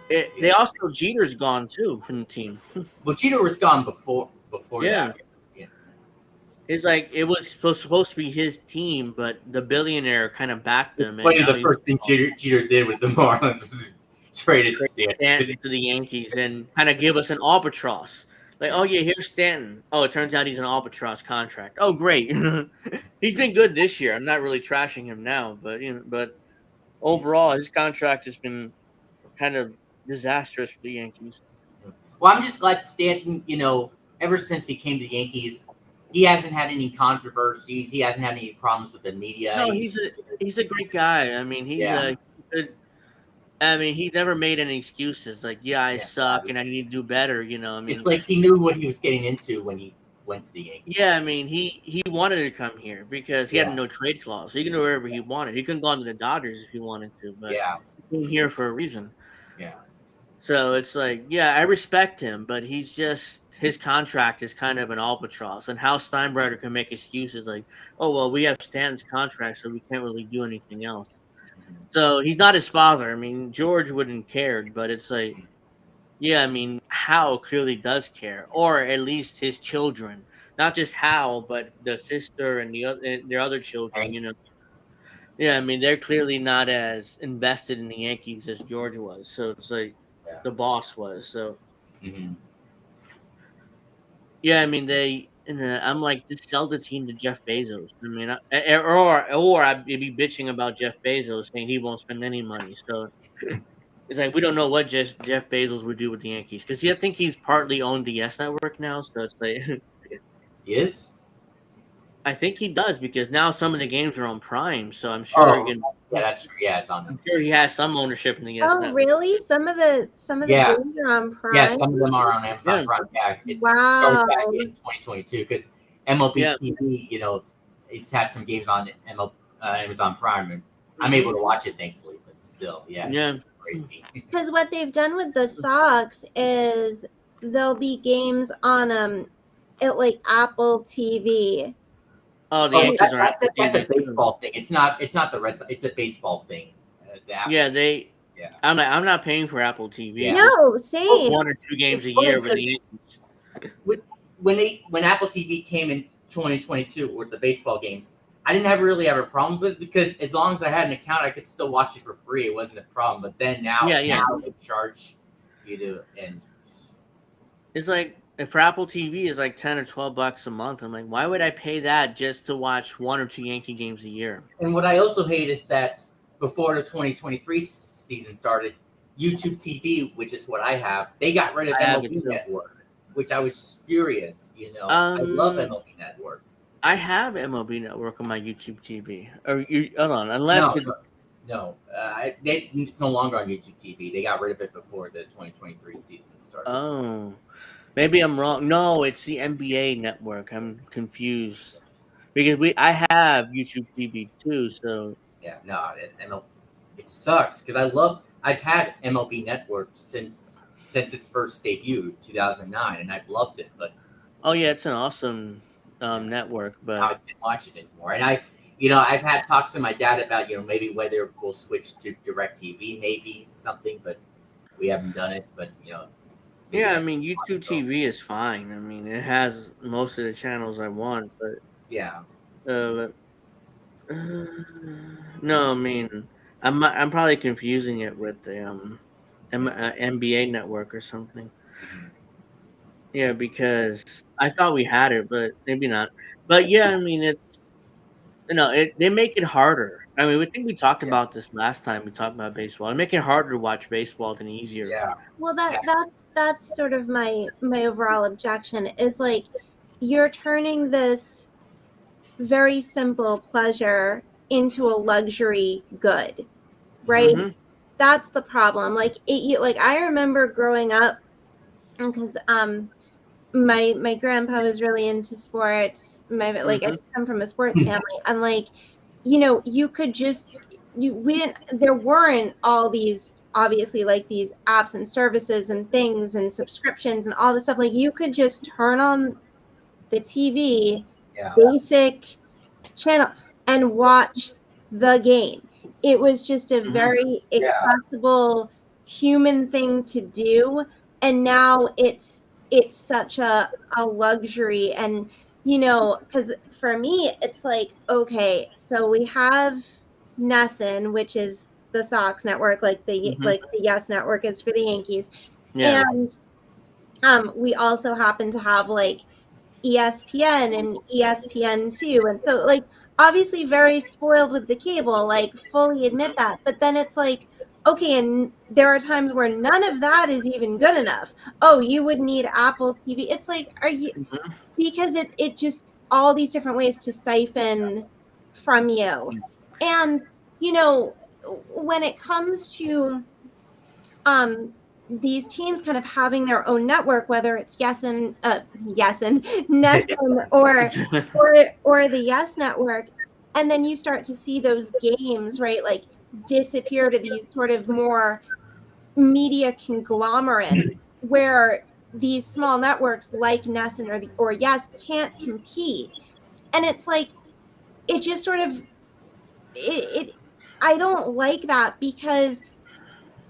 They also Jeter's gone too from the team. Well, Jeter was gone before that. Yeah. It's like it was supposed to be his team, but the billionaire kind of backed them. Funny, the first thing Jeter did with the Marlins was traded Stanton to the Yankees and kind of give us an albatross. Like, oh yeah, here's Stanton. Oh, it turns out he's an albatross contract. Oh, great. He's been good this year. I'm not really trashing him now, but overall, his contract has been kind of disastrous for the Yankees. Well, I'm just glad Stanton, ever since he came to the Yankees, he hasn't had any controversies. He hasn't had any problems with the media. No, he's a great guy. I mean, he's never made any excuses. Like, I suck and I need to do better. I mean, it's like he knew what he was getting into when he went to the Yankees. Yeah, I mean, he wanted to come here because he had no trade clause. So he can do wherever he wanted. He couldn't go on to the Dodgers if he wanted to, but he came here for a reason. Yeah. So it's like, I respect him, but he's just his contract is kind of an albatross. And Hal Steinbrenner can make excuses like, oh well, we have Stanton's contract, so we can't really do anything else. So he's not his father. I mean, George wouldn't care, but it's like, I mean, Hal clearly does care, or at least his children, not just Hal, but the sister and their other children. Yeah, I mean, they're clearly not as invested in the Yankees as George was. So it's like the boss was. So, I mean, I'm like, just sell the team to Jeff Bezos. I mean, or I'd be bitching about Jeff Bezos saying he won't spend any money. So it's like we don't know what Jeff Bezos would do with the Yankees because I think he's partly owned the Yes Network now. So it's like he is. I think he does because now some of the games are on Prime. So I'm sure that's true. Yeah, it's on. I'm sure he has some ownership in the Yes Network. Oh, really? Some of the games are on Prime. Yeah, some of them are on Amazon Prime. Yeah, it started back in 2022 because MLB TV, it's had some games on Amazon Prime, and I'm able to watch it thankfully. But still, it's crazy. Because what they've done with the Sox is there'll be games on like Apple TV. Oh, the Yankees are. That's a baseball thing. It's not the Red Sox. It's a baseball thing. I'm not paying for Apple TV. Yeah. No, same. 1 or 2 games a year with the Yankees. When Apple TV came in 2022 with the baseball games, I didn't really have a problem with it because as long as I had an account, I could still watch it for free. It wasn't a problem. But then now they charge you to, and It's like if for Apple TV is like $10 or $12 a month. I'm like, why would I pay that just to watch 1 or 2 Yankee games a year? And what I also hate is that before the 2023 season started, YouTube TV, which is what I have, they got rid of I have it MLB too. Network, which I was just furious. I love Um, MLB Network. I have MLB Network on my YouTube TV. Or you hold on, unless No, it's no, it's no longer on YouTube TV. They got rid of it before the 2023 season started. oh, maybe I'm wrong. No, it's the NBA Network. I'm confused because I have YouTube TV too. So Yeah, no, it sucks because I've had MLB Network since its first debut, 2009, and I've loved it, but oh yeah, it's an awesome yeah, network, I but can't watch it anymore. And I've had talks with my dad about maybe whether we'll switch to DirecTV, maybe something, but we haven't done it. But maybe yeah, I that's mean the YouTube go. TV is fine. I mean it has most of the channels I want, but Yeah, uh, no, I mean I'm probably confusing it with the NBA Network or something. mhm. Yeah, because I thought we had it, but maybe not. But yeah, I mean it's they make it harder. I mean, we think we talked Yeah, about this last time we talked about baseball. They make it harder to watch baseball than easier. yeah, Well, exactly. that's sort of my overall objection is like you're turning this very simple pleasure into a luxury good, right? Mhm. That's the problem. Like like I remember growing up because my grandpa was really into sports. My like I Mhm. just come from a sports family, and like you could just you we didn't there weren't all these obviously like these apps and services and things and subscriptions and all this stuff. Like you could just turn on the TV, Yeah, basic channel, and watch the game. It was just a Mhm. very yeah, accessible human thing to do, and now it's such a luxury. And because for me it's like, okay, so we have Nesson, which is the Sox network, Mhm. like the Yes network is for the Yankees, Yeah. and we also happen to have like ESPN and ESPN2. And so, like, obviously, very spoiled with the cable, like, fully admit that. But then it's like, okay, and there are times where none of that is even good enough. Oh, you would need Apple TV. It's like, are you, Mhm. because it just, all these different ways to siphon from you. And, you know, when it comes to, um these teams kind of having their own network, whether it's Yesin, Nessun, or the Yes Network, and then you start to see those games, right, like disappear to these sort of more media conglomerates where these small networks like Nessun or Yes can't compete. And it's like it just sort of it I don't like that because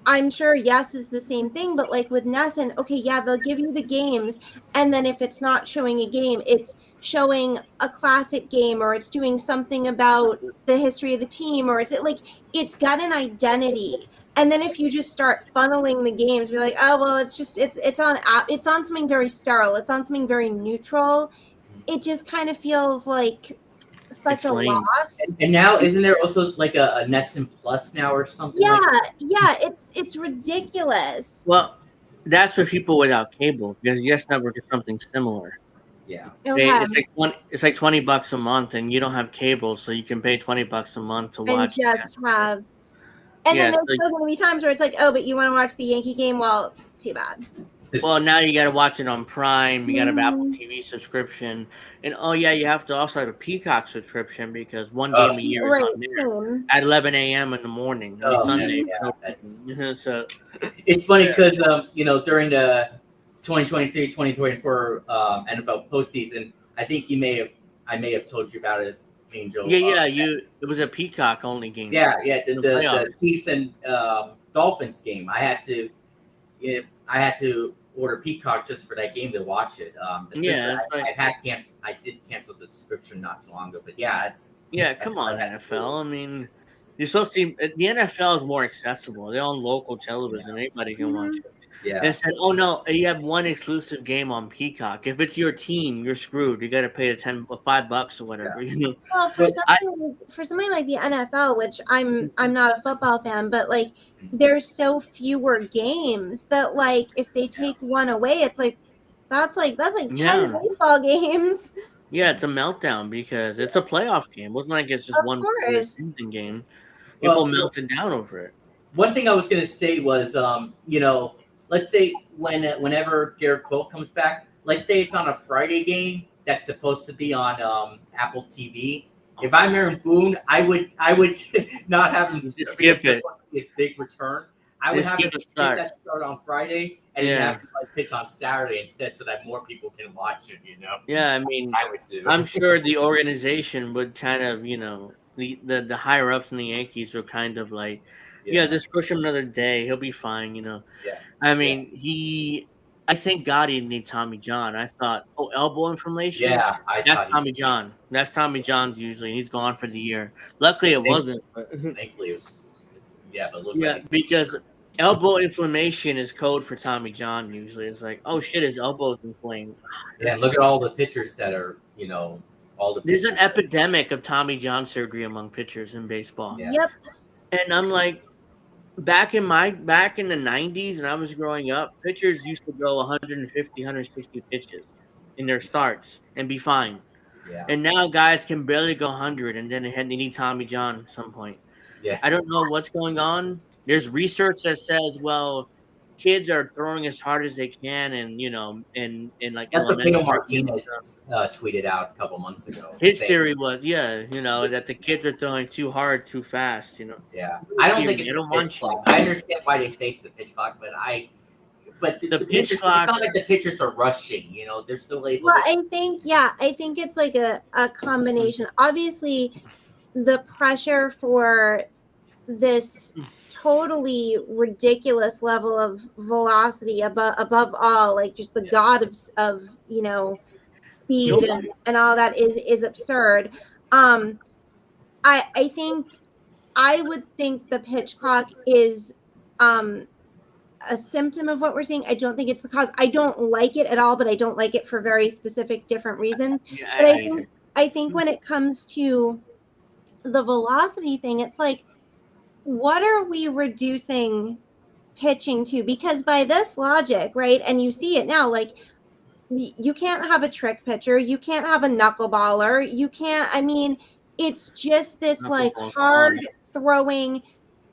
I'm sure Yes is the same thing, but like with Nesson, okay, yeah, they'll give you the games, and then if it's not showing a game, it's showing a classic game, or it's doing something about the history of the team, or it's like it's got an identity. And then if you just start funneling the games, be like, oh well, it's on something very sterile, it's on something very neutral. It just kind of feels like such It's a lame. loss. and now isn't there also like a Nesson Plus now or something Yeah, like that? yeah, it's ridiculous. Well, that's for people without cable because Yes Network is something similar. Yeah, Okay. It's like $20 a month, and you don't have cable, so you can pay $20 a month to And watch Yes just Network. have and then Yeah, there's so still gonna be times where it's like, "Oh, but you wanna watch the Yankee game?" Well, too bad. well, now you gotta watch it on Prime, you gotta have Apple Mhm. TV subscription, and, oh, yeah, you have to also have a Peacock subscription because one oh, game a year is Right, on there same. at 11 a.m. in the morning on oh man, Sunday Mhm. for no yeah, that's reason. So, it's funny yeah. because during the 2023-2024 NFL postseason, I think I may have told you about it, Angel. Yeah, it was a Peacock only game Yeah, yeah, in the playoffs. the Chiefs and Dolphins game. I had to order Peacock just for that game to watch it. But since Yeah, it's like I did cancel the subscription not too long ago. But yeah, yeah, that's come what on, I had to do. NFL. I mean, you're supposed to see the NFL is more accessible. They're on local Yeah, television. Anybody can watch Mhm. it. Yeah. and said, "Oh no, you have one exclusive game on Peacock. If it's your team, you're screwed. You got to pay the $5 or whatever." Yeah. You know. Well, But for something like the NFL, which I'm not a football fan, but like there's so fewer games that like if they take one away, it's like that's like 10 Yeah, baseball games. yeah, it's a meltdown because it's a playoff game. It wasn't like it's just Of one regular course. season game. People well, melted down over it. one thing I was gonna say was, let's say whenever Garrett Cole comes back, let's say it's on a Friday game that's supposed to be on Apple TV. If I'm Aaron Boone, I would not have him Just because skip it. his big return. I would Just have him skip the skip start. that start on Friday and then Yeah. have him like pitch on Saturday instead, so that more people can watch it. Yeah, I mean, I would do. I'm sure the organization would kind of, the higher ups in the Yankees were kind of like, yeah, just push him another day. He'll be fine, Yeah. I mean, I think God he didn't need Tommy John. I thought, elbow inflammation? Yeah, That's Tommy John. That's Tommy John's usually. He's gone for the year. Luckily, it wasn't. But Thankfully, it was. Yeah, but it looks yeah, like he's because elbow inflammation is code for Tommy John usually. It's like, oh shit, his elbow's inflamed. Yeah, look at all the pitchers that are, all the. There's an pitchers. epidemic of Tommy John surgery among pitchers in baseball. Yeah. Yep. And I'm like, back in the 90s and I was growing up, pitchers used to go 150, 160 pitches in their starts and be fine. Yeah. And now guys can barely go 100 and then they need Tommy John at some point. Yeah. I don't know what's going on. There's research that says, well, kids are throwing as hard as they can and, in like That's what elementary. Pedro Martinez tweeted out a couple months ago. His saying- theory was, that the kids are throwing too hard, too fast, Yeah, I don't think it's They don't the want pitch you. clock. I understand why they say it's the pitch clock, but The the pitch pitchers, clock- it's not like the pitchers are rushing. They're still able. Well, to, I think it's like a combination. Obviously, the pressure for this totally ridiculous level of velocity above all, like just the god of speed and all that is absurd. I think I would think the pitch clock is a symptom of what we're seeing. I don't think it's the cause. I don't like it at all, but I don't like it for very specific different reasons. But I think when it comes to the velocity thing, it's like, what are we reducing pitching to? Because by this logic, right, and you see it now, like you can't have a trick pitcher, you can't have a knuckleballer, you can't. I mean, it's just this like hard throwing.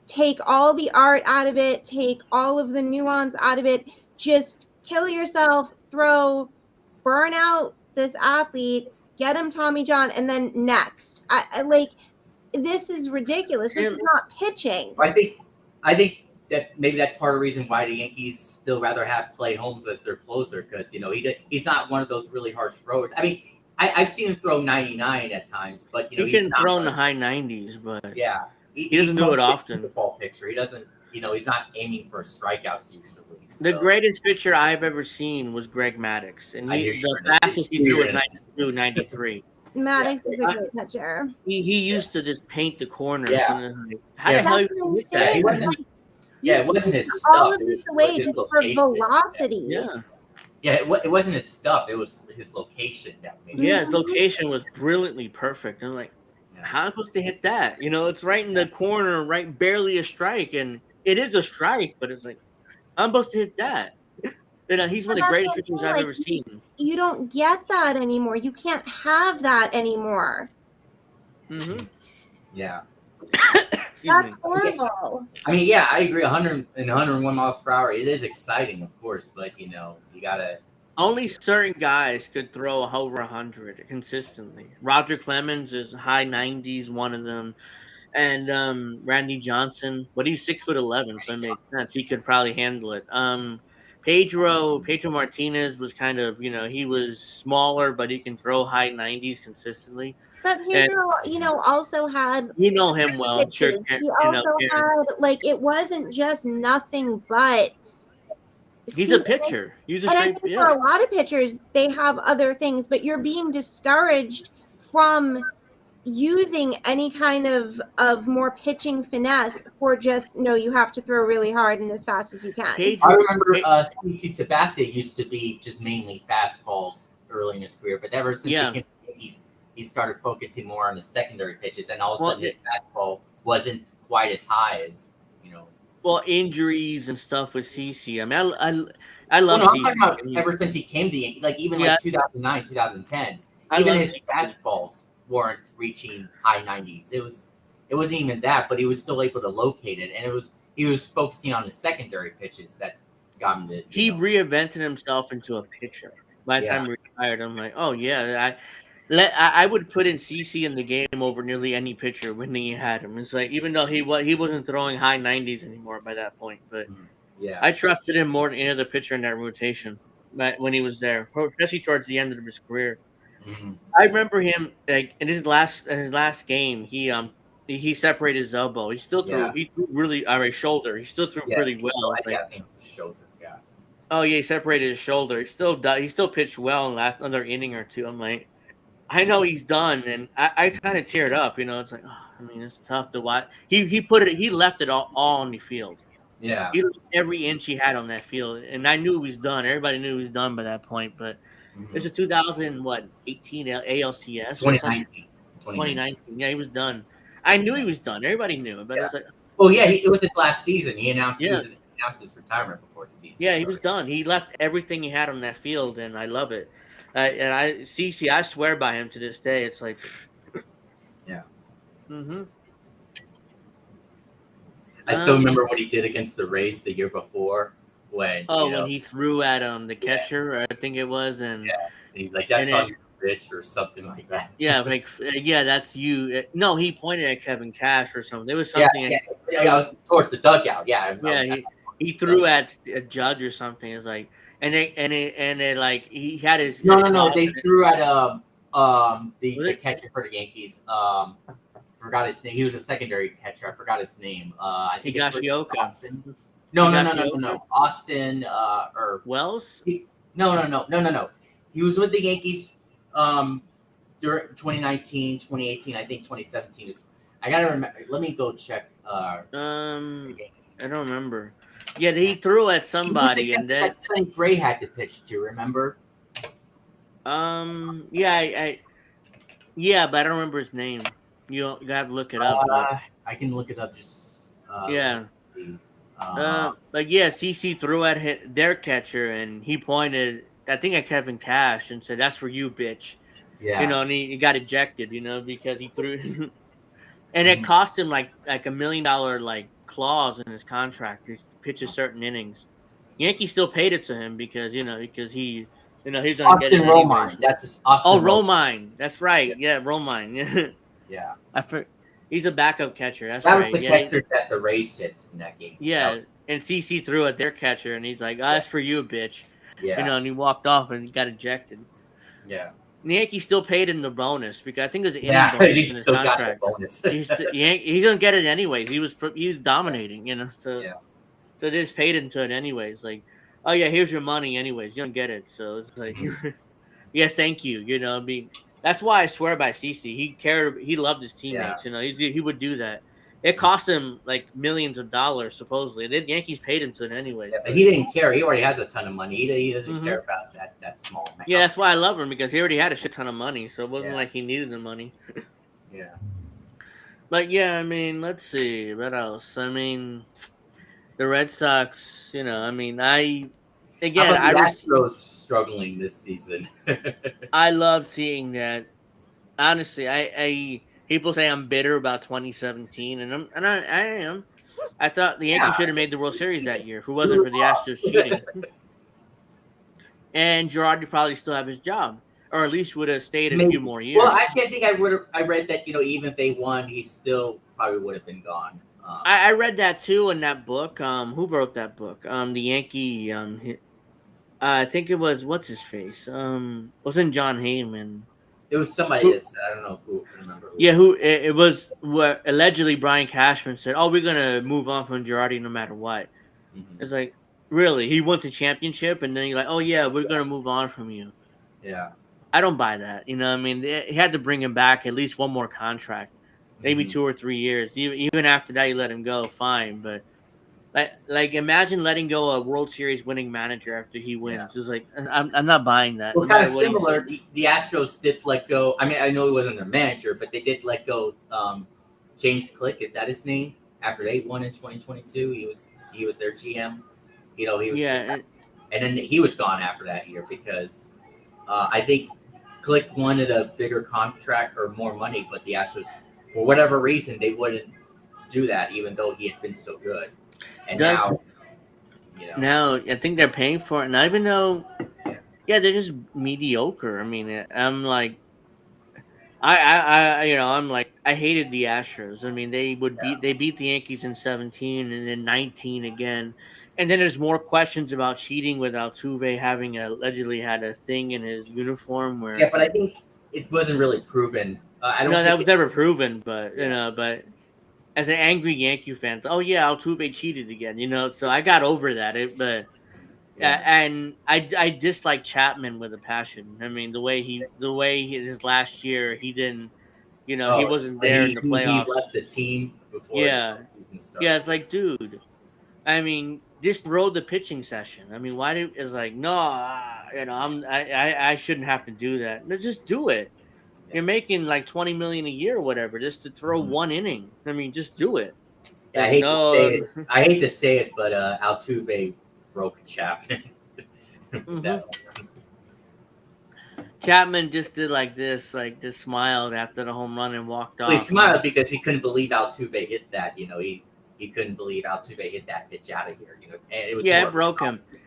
Take all the art out of it, take all of the nuance out of it, just kill yourself, burn out this athlete, get him Tommy John, and then next. I like, this is ridiculous. This is not pitching. I think that maybe that's part of the reason why the Yankees still rather have Clay Holmes as their closer, because he's not one of those really hard throwers. I mean, I've seen him throw 99 at times, but he can throw in the high 90s, but yeah. He doesn't do it often. The ball pitcher. He doesn't, he's not aiming for strikeouts usually. So. The greatest pitcher I've ever seen was Greg Maddux, and the fastest he threw was 92, 93. Maddox is a great pitcher. He used to just paint the corners. Yeah. And like, how the hell you with that? It wasn't his stuff. All of this away just for velocity. Yeah. Yeah, it wasn't his stuff. It was his location that made it. Yeah, his location was brilliantly perfect. I'm like, how am I supposed to hit that? It's right in the corner, right, barely a strike, and it is a strike, but it's like, I'm supposed to hit that. He's one of the greatest pitchers I've ever seen. You don't get that anymore. You can't have that anymore. Mm-hmm. Yeah. That's horrible. I mean, yeah, I agree. 100 and 101 miles per hour. It is exciting, of course, but you gotta. Only certain guys could throw over 100 consistently. Roger Clemens is high 90s, one of them, and Randy Johnson, but he's 6'11", so it makes sense. He could probably handle it. Pedro Martinez was kind of, he was smaller, but he can throw high 90s consistently. But Pedro, also had. Him well. Pitches. Sure, he also had, like, it wasn't just nothing but. He's a pitcher. He's a and straight, I think for a lot of pitchers, they have other things, but you're being discouraged from using any kind of more pitching finesse for just no, you have to throw really hard and as fast as you can. I remember CC Sabathia used to be just mainly fastballs early in his career, but ever since he came to the Yankees, he started focusing more on the secondary pitches, and all of a sudden his fastball wasn't quite as high as, you know. Well, injuries and stuff with CC. I mean, I love CC. I'm talking about ever since he came to the Yankees, like even like 2009, 2010, even his fastballs weren't reaching high 90s. It wasn't even that, but he was still able to locate it, and he was focusing on the secondary pitches that got him to. He reinvented himself into a pitcher. By the time he retired, I'm like, oh yeah, I would put in CC in the game over nearly any pitcher when he had him. It's like, even though he wasn't throwing high 90s anymore by that point, but I trusted him more than any other pitcher in that rotation when he was there, especially towards the end of his career. Mm-hmm. I remember him like in his last game, he separated his elbow. He still threw he threw really his shoulder. He still threw pretty well. I think it was shoulder. Yeah. Oh yeah, he separated his shoulder. He still pitched well in the last another inning or two. I'm like, I know he's done, and I kind of teared up. You know, it's like, I mean, it's tough to watch. He left it all on the field. Yeah. He left every inch he had on that field, and I knew he was done. Everybody knew he was done by that point, but. It's a 2018 ALCS 2019. Yeah, he was done. I knew he was done. Everybody knew it, but it was like, well, yeah, it was his last season. He announced his retirement before the season. Yeah, he was done. He left everything he had on that field, and I love it. And CC, I swear by him to this day. It's like, yeah. Mm-hmm. I still remember what he did against the Rays the year before. When he threw at the catcher, I think it was, and he's like, "That's on your bitch" or something like that. Yeah, like that's you. No, he pointed at Kevin Cash or something. There was something. I was towards the dugout. He threw at a judge or something. It's like, and it like he had his. No. They threw at the catcher for the Yankees. Forgot his name. He was a secondary catcher. I forgot his name. I think Higashioka. No. Austin or Wells? No. He was with the Yankees during 2019, 2018, I think 2017 is. I gotta remember. Let me go check. I don't remember. Yeah, he threw at somebody, and then Sonny Gray had to pitch. Do you remember? Yeah, but I don't remember his name. You gotta look it up. I can look it up. Just but yeah, CC threw at their catcher, and he pointed, I think, at Kevin Cash and said, "That's for you, bitch." Yeah. You know, and he got ejected. You know, because he threw, and it cost him like $1 million clause in his contract to pitch certain innings. Yankees still paid it to him because he he's gonna get it Romine. That's Austin. Romine. That's right. Yeah, Romine. Yeah. He's a backup catcher. That's that right. was the catcher that the Rays hit in that game. Yeah, and CC threw at their catcher, and he's like, "That's for you, bitch." Yeah. You know, and he walked off and he got ejected. Yeah. And the Yankees still paid him the bonus because I think there's an inning bonus he in his still contract. Got the bonus. He's gonna get it anyways. He was dominating, you know. So they just paid him to it anyways. Like, oh yeah, here's your money anyways. You don't get it, so it's like, yeah, thank you. You know, I mean. That's why I swear by CC. He cared. He loved his teammates. You know, he would do that. It cost him like millions of dollars supposedly. The Yankees paid him to it anyway. Yeah, but he didn't care. He already has a ton of money. He doesn't care about that small amount. Yeah, that's why I love him because he already had a shit ton of money, so it wasn't like he needed the money. Yeah. But yeah, I mean, let's see what else. I mean, the Red Sox. You know, I mean, I was struggling this season. I love seeing that. Honestly, I people say I'm bitter about 2017, and I am. I thought the Yankees should have made the World Series that year if it wasn't for the Astros cheating. And Girardi would probably still have his job, or at least would have stayed a few more years. Well, actually, I think I read that even if they won, he still probably would have been gone. I read that too in that book. Who wrote that book? The Yankee. I think it was what's his face. Wasn't John Heyman? It was somebody that said, I don't know who. Remember who. Yeah, it was what allegedly Brian Cashman said. Oh, we're gonna move on from Girardi no matter what. Mm-hmm. It's like, really? He won the championship, and then you're like, oh yeah, we're gonna move on from you. Yeah. I don't buy that. You know, I mean, he had to bring him back at least one more contract, maybe 2 or 3 years. Even after that, you let him go, fine. But like imagine letting go a World Series winning manager after he wins. It's like I'm not buying that. Well, No kind of matter what he similar. said. The Astros did let go. I mean, I know he wasn't their manager, but they did let go James Click. Is that his name? After they won in 2022, he was their GM. You know, he was, Yeah, and then he was gone after that year because I think Click wanted a bigger contract or more money, but the Astros, for whatever reason, they wouldn't do that, even though he had been so good. And does now, you know, now I think they're paying for it, and even though yeah, they're just mediocre. I mean, I'm like. I'm like, I hated the Astros. I mean, they beat the Yankees in 17 and then 19 again. And then there's more questions about cheating with Altuve having allegedly had a thing in his uniform yeah, where, but I think it wasn't really proven. I don't no, that think was it, never proven, but, yeah. but as an angry Yankee fan, oh yeah, Altuve cheated again, so I got over that. Yeah. And I dislike Chapman with a passion. I mean, his last year, he didn't, he Oh, wasn't when there in the he playoffs. left the team before the Yeah. season Yeah, started. it's like, dude, I mean, just throw the pitching session. I mean, why do it's like, no, I shouldn't have to do that. No, just do it. Yeah. You're making like 20 million a year or whatever just to throw Mhm. one inning. I mean, just do it. Yeah, I Like, hate to say no. it. I hate to say it, but Altuve broke Chapman. With hmm that one. Chapman just did like this, like just smiled after the home run and walked Well, he off. smiled because he couldn't believe Altuve hit that. You know, he couldn't believe Altuve hit that pitch out of here. You know, and it was Yeah, more it of a broke him. compliment.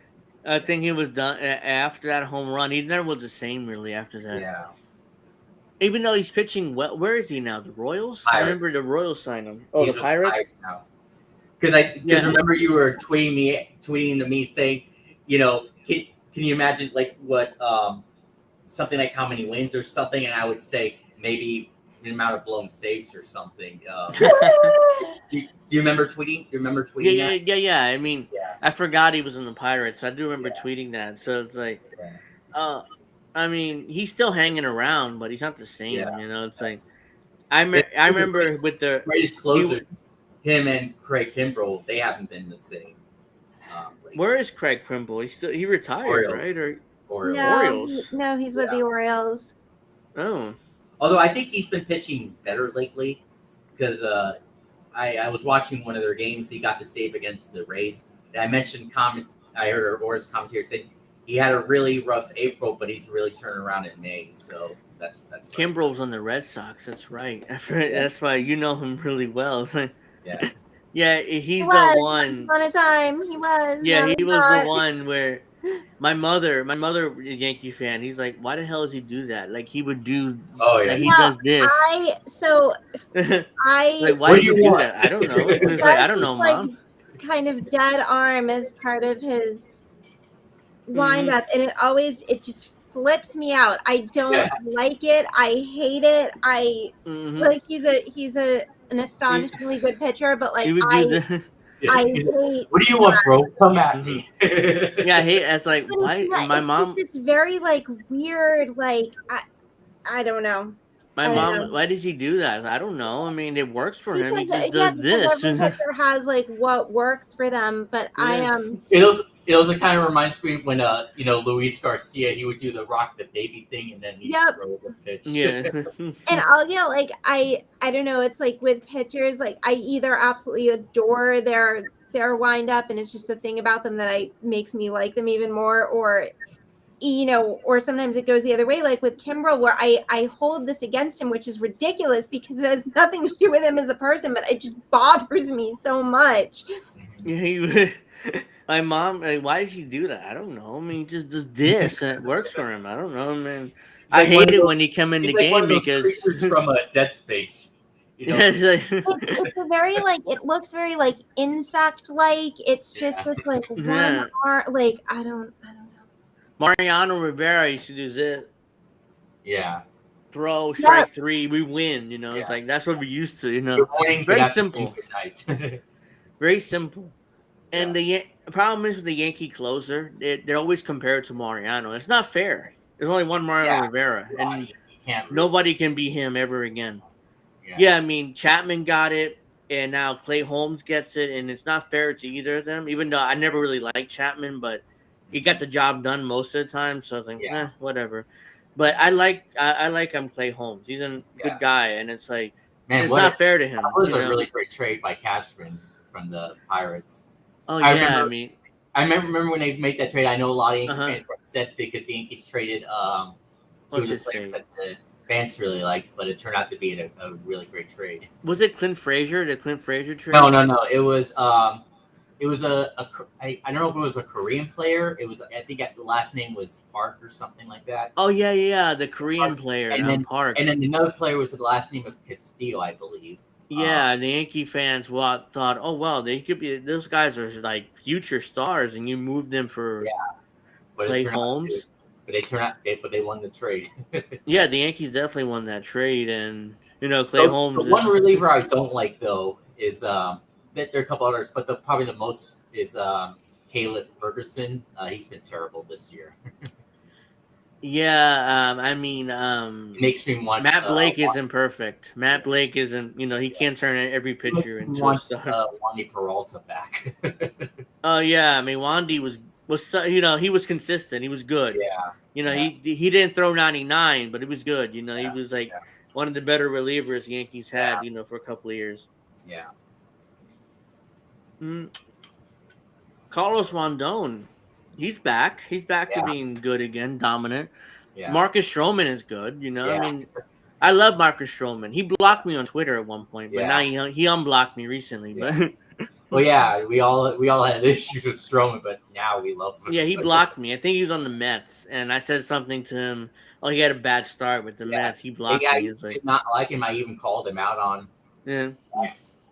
I think he was done after that home run. He never was the same really after that. Yeah, Even though he's pitching well, where is he now? The Royals? I Pirates. remember the Royals signed him. Oh, the He's with the Pirates? Pirates now. Because Yeah. remember you were tweeting to me saying, you know, can you imagine like what something like how many wins or something, and I would say maybe the amount of blown saves or something. Do you remember tweeting? Do you remember tweeting that? Yeah. I mean, Yeah, I forgot he was in the Pirates. I do remember yeah, tweeting that. So it's like, yeah. uh, I mean, he's still hanging around, but he's not the same. Yeah. It's like Absolutely. I The remember with the greatest he. closers, him and Craig Kimbrell, they haven't been the same Where lately. is Craig Kimbrell? He retired, Orioles, right? Or Orioles. Orioles? No, he's with Yeah. the Orioles. Oh, Although I think he's been pitching better lately because I was watching one of their games. He got the save against the Rays. And I mentioned I heard Orioles commentator say he had a really rough April, but he's really turning around in May. So that's what Kimbrell's on the Red Sox. That's right. Yeah. That's why you know him really well. Yeah. Yeah, He he's the was one. once upon a time. He was. Yeah, Now he he's was the not. one where my mother, a Yankee fan. He's like, why the hell does he do that? Like he would do, Oh yeah. like he Well, does this. I Like, why What do does you he do want? that? I don't know. he It's like does I don't this know, like mom. kind of dead arm as part of his wind hmm up, and it just flips me out. I don't Yeah. like it. I hate it. I hmm like he's an astonishingly good pitcher, but He like would do the. Yeah. I He's like, hate. what do you want, bro? Come at hmm me. Yeah, I hate. It's like And why my it's just mom. this very like weird like I don't know. My I don't mom, know. why does he do that? I don't know. I mean, it works for him. He Because just yeah, does because this. every pitcher has like what works for them, but I Yeah. am. It also kind of reminds me when Luis Garcia, he would do the rock the baby thing and then he'd Yep. throw the pitch. Yeah. And I'll get like I don't know, it's like with pitchers, like I either absolutely adore their wind up and it's just a thing about them that makes me like them even more, or or sometimes it goes the other way, like with Kimbrel, where I hold this against him, which is ridiculous because it has nothing to do with him as a person, but it just bothers me so much. Yeah, my mom, like, why does he do that? I don't know. I mean, he just does this and it works for him. I don't know, man. He's I like one hate of it those, when he come in the he's like one game of those because creatures from Dead Space. it's like, It's a very like it looks very like insect like. It's just Yeah. this like one yeah. arm, like I don't know. Mariano Rivera used to do this. Yeah. Throw, Yeah, strike three, we win. It's Yeah. like that's what we used to. Good morning, good Very afternoon, simple, good night. very simple. And Yeah. the problem is with the Yankee closer, they're always compared to Mariano. It's not fair. There's only one Mario Rivera, and you can't really, nobody can be him ever again. yeah. Yeah, I mean Chapman got it, and now Clay Holmes gets it, and it's not fair to either of them. Even though I never really liked Chapman, but he got the job done most of the time, so I was like, whatever. But I like Clay Holmes. He's a good guy, and it's like it's not fair to him. That was a really great trade by Cashman from the Pirates. Oh I yeah, remember, I remember when they made that trade. I know a lot of Yankee fans were upset because the Yankees traded two of the players that the fans really liked, but it turned out to be a really great trade. Was it Clint Frazier? Did Clint Frazier trade? No. It was I don't know if it was a Korean player. It was, I think the last name was Park or something like that. Oh yeah, the Korean player, and then Park. And then another player was the last name of Castillo, I believe. Yeah, the Yankee fans thought, oh well, they could be. Those guys are like future stars, and you moved them for Clay Holmes. But they won the trade. Yeah, the Yankees definitely won that trade, and Clay Holmes. The one reliever I don't like though is that there are a couple others, but probably the most is Caleb Ferguson. He's been terrible this year. Yeah, I mean, it makes me want. Matt Blake isn't perfect. Matt Blake isn't. He can't turn every pitcher into a star. Wandy Peralta back. Oh yeah, I mean, Wandy was he was consistent. He was good. Yeah. He didn't throw 99, but he was good. He was like one of the better relievers the Yankees had. For a couple of years. Yeah. Carlos Rondon. He's back. He's back to being good again, dominant. Yeah. Marcus Stroman is good. I mean, I love Marcus Stroman. He blocked me on Twitter at one point, but now he unblocked me recently. But well, yeah, we all had issues with Stroman, but now we love him. Yeah, he blocked me. I think he was on the Mets, and I said something to him. Oh, he had a bad start with the Mets. He blocked me. I did not like him. I even called him out on. Yes,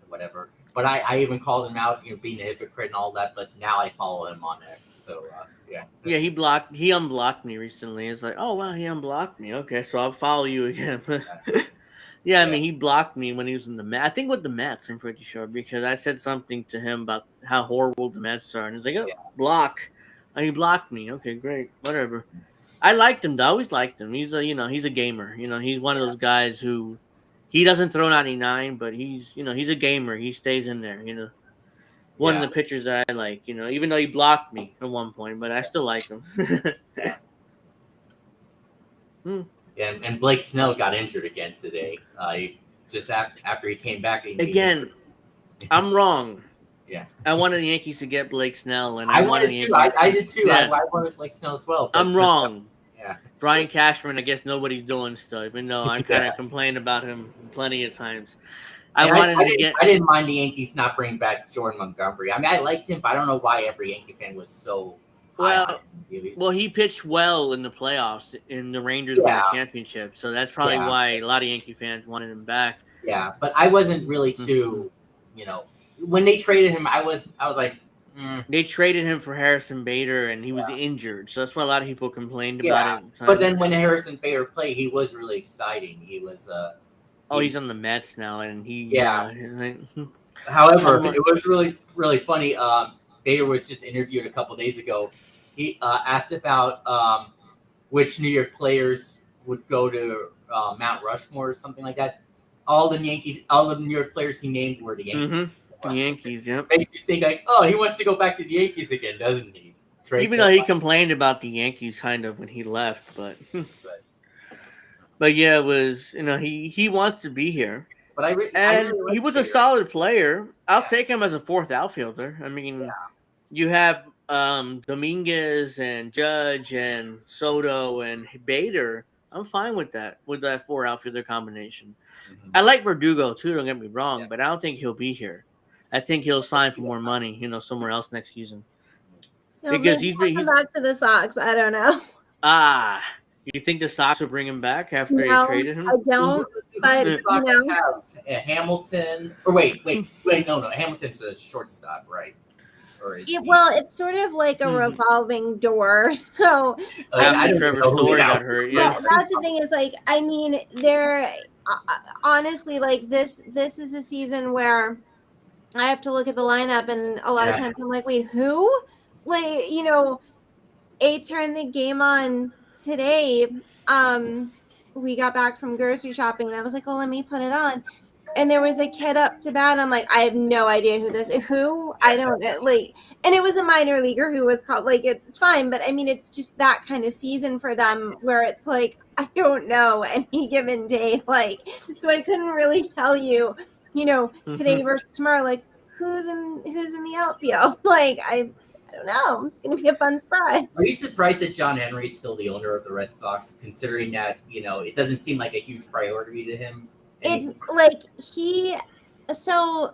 whatever. But I even called him out, being a hypocrite and all that. But now I follow him on X. So yeah. Yeah, he unblocked me recently. It's like, oh wow, he unblocked me. Okay, so I'll follow you again. I mean, he blocked me when he was in the Mets. I think with the Mets, I'm pretty sure, because I said something to him about how horrible the Mets are, and he's like, oh, block. And he blocked me. Okay, great, whatever. I liked him. I always liked him. He's he's a gamer. He's one of those guys who. He doesn't throw 99, but he's a gamer. He stays in there. One of the pitchers that I like. Even though he blocked me at one point, but I still like him. Yeah, and Blake Snell got injured again today. Just after he came back again. I'm wrong. Yeah, I wanted the Yankees to get Blake Snell, and I wanted to. I did too. Yeah. I wanted Blake Snell as well. I'm wrong. Yeah. Brian Cashman, I guess nobody's doing still, even though I kind of complained about him plenty of times. I didn't mind the Yankees not bringing back Jordan Montgomery. I mean, I liked him, but I don't know why every Yankee fan was so. Well, he pitched well in the playoffs in the Rangers won the championship, so that's probably why a lot of Yankee fans wanted him back. Yeah, but I wasn't really too, when they traded him, I was like. They traded him for Harrison Bader, and he was injured, so that's why a lot of people complained about it. But then when Harrison Bader played, he was really exciting. He was. He's on the Mets now, and he. However, it was really, really funny. Bader was just interviewed a couple days ago. He asked about which New York players would go to Mount Rushmore or something like that. All the New York players he named were the Yankees. Mm-hmm. The Yankees, yep. Makes you think like, oh, he wants to go back to the Yankees again, doesn't he? Even though he complained about the Yankees kind of when he left, but yeah, it was he wants to be here. But he was a solid player. I'll take him as a fourth outfielder. I mean, you have Dominguez and Judge and Soto and Bader. I'm fine with that four outfielder combination. Mm-hmm. I like Verdugo too. Don't get me wrong, but I don't think he'll be here. I think he'll sign for more money, somewhere else next season. Because he's back to the Sox. I don't know. You think the Sox will bring him back after they traded him? I don't. But have Hamilton. Or wait. No. Hamilton's a shortstop, right? It's sort of like a revolving door. So Trevor Story got hurt. Yeah, that's the thing. Is like, I mean, they're honestly like this. This is a season where I have to look at the lineup, and a lot of times I'm like, wait, who? Like, I turned the game on today. We got back from grocery shopping, and I was like, "Oh, let me put it on." And there was a kid up to bat. I'm like, I have no idea who this is. Who? I don't know. Like, and it was a minor leaguer who was called. Like, it's fine, but I mean, it's just that kind of season for them where it's like, I don't know any given day. Like, so I couldn't really tell you, today versus tomorrow. Like, who's in the outfield? Like, I don't know. It's gonna be a fun surprise. Are you surprised that John Henry is still the owner of the Red Sox, considering that it doesn't seem like a huge priority to him? It's like so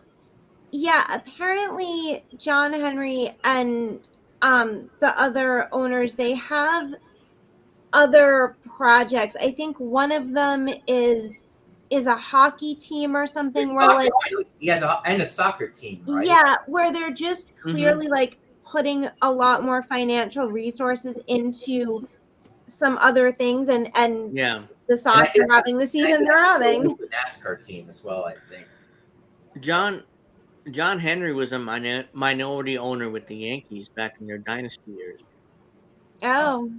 yeah, apparently John Henry and the other owners, they have other projects. I think one of them is a hockey team or something where soccer, he has a soccer team, right? Yeah, where they're just clearly like putting a lot more financial resources into some other things, and Yeah. the Sox are having the season they're having. The NASCAR team as well, I think. John Henry was a minority owner with the Yankees back in their dynasty years. Oh,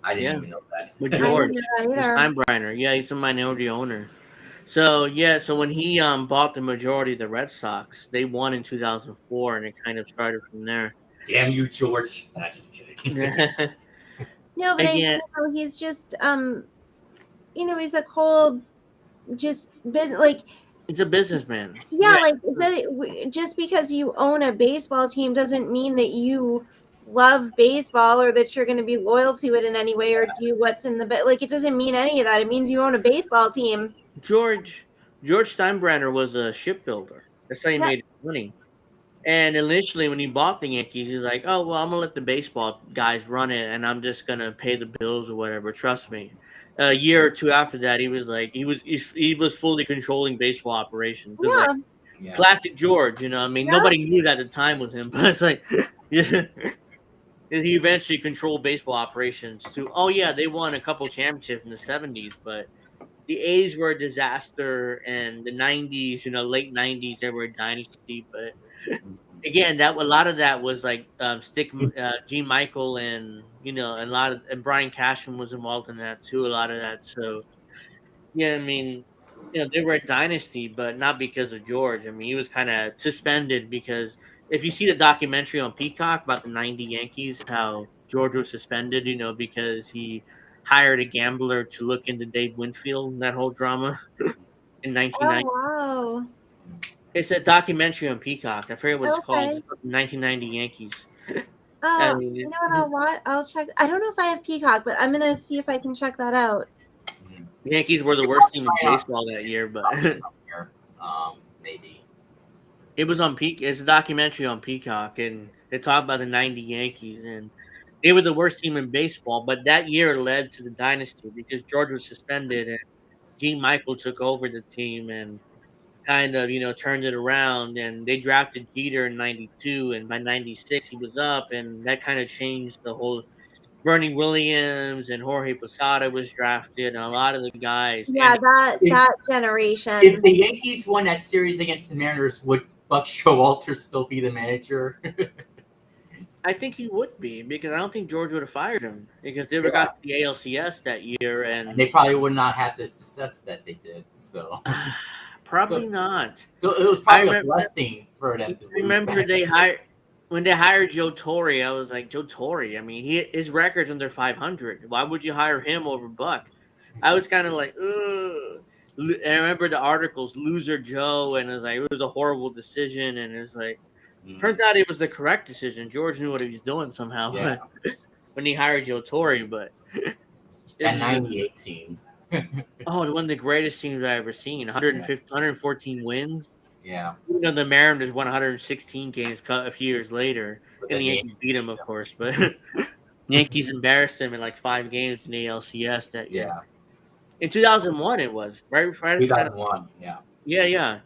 I didn't even know that. With I didn't George know that either. Steinbrenner. Yeah, he's a minority owner. So when he bought the majority of the Red Sox, they won in 2004, and it kind of started from there. Damn you, George! Not just kidding. No, but Again, he's just he's a cold, just like he's a businessman. yeah, like just because you own a baseball team doesn't mean that you love baseball or that you're going to be loyal to it in any way or do what's in the like. It doesn't mean any of that. It means you own a baseball team. George Steinbrenner was a shipbuilder. That's how he made his money. And initially, when he bought the Yankees, he's like, "Oh well, I'm gonna let the baseball guys run it, and I'm just gonna pay the bills or whatever. Trust me." A year or two after that, he was like, he was fully controlling baseball operations. Yeah. Like, classic George, I mean, nobody knew that at the time with him, but it's like, yeah. He eventually controlled baseball operations too. Oh yeah, they won a couple championships in the '70s, but the A's were a disaster, and the '90s, late '90s, they were a dynasty. But again, a lot of that was like Gene Michael, and and Brian Cashman was involved in that too. A lot of that. So yeah, I mean, they were a dynasty, but not because of George. I mean, he was kind of suspended because if you see the documentary on Peacock about the '90 Yankees, how George was suspended, because he hired a gambler to look into Dave Winfield and that whole drama in 1990. Oh, wow. It's a documentary on Peacock. I forget what it's called. It's 1990 Yankees. Oh, you know what? I'll check. I don't know if I have Peacock, but I'm gonna see if I can check that out. The Yankees were the worst team in baseball that year, but maybe it was on Peacock. It's a documentary on Peacock, and they talk about the '90 Yankees, and they were the worst team in baseball. But that year led to the dynasty because George was suspended, and Gene Michael took over the team and kind of turned it around. And they drafted Jeter in '92, and by '96 he was up, and that kind of changed the whole. Bernie Williams and Jorge Posada was drafted, and a lot of the guys. Yeah, that generation. If the Yankees won that series against the Mariners, would Buck Showalter still be the manager? I think he would be, because I don't think George would have fired him, because they got the ALCS that year, and they probably would not have the success that they did. So probably not. So it was probably a blessing for them. Remember when they hired Joe Torre, I was like, Joe Torre, I mean, his record's under 500. Why would you hire him over Buck? I was kind of like, ugh. I remember the articles, Loser Joe, and it was a horrible decision, and it's like, turns out it was the correct decision. George knew what he was doing somehow when he hired Joe Torre, but that '98 team. One of the greatest teams I've ever seen. 114 wins. Yeah. The Mariners won 116 games a few years later, and the Yankees beat them, of course. But Yankees embarrassed them in like 5 games in the ALCS that year. Yeah. In 2001, it was right. 2001. Yeah. Yeah.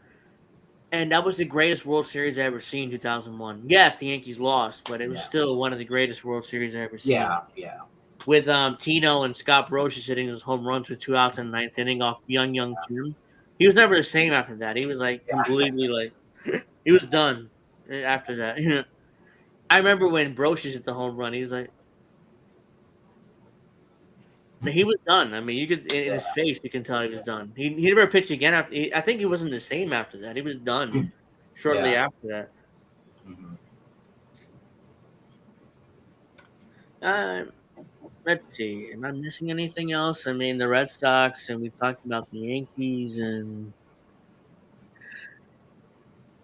And that was the greatest World Series I ever seen. 2001. Yes, the Yankees lost, but it was still one of the greatest World Series I ever seen. Yeah. With Tino and Scott Brosius hitting those home runs with 2 outs in the 9th inning off young Kim. He was never the same after that. He was like completely he was done after that. I remember when Brosius hit the home run. He was like, But he was done. I mean, you could in his face, you can tell he was done. He never pitched again after. I think he wasn't the same after that. He was done shortly after that. Mhm. Let's see. Am I missing anything else? I mean, the Red Sox, and we talked about the Yankees, and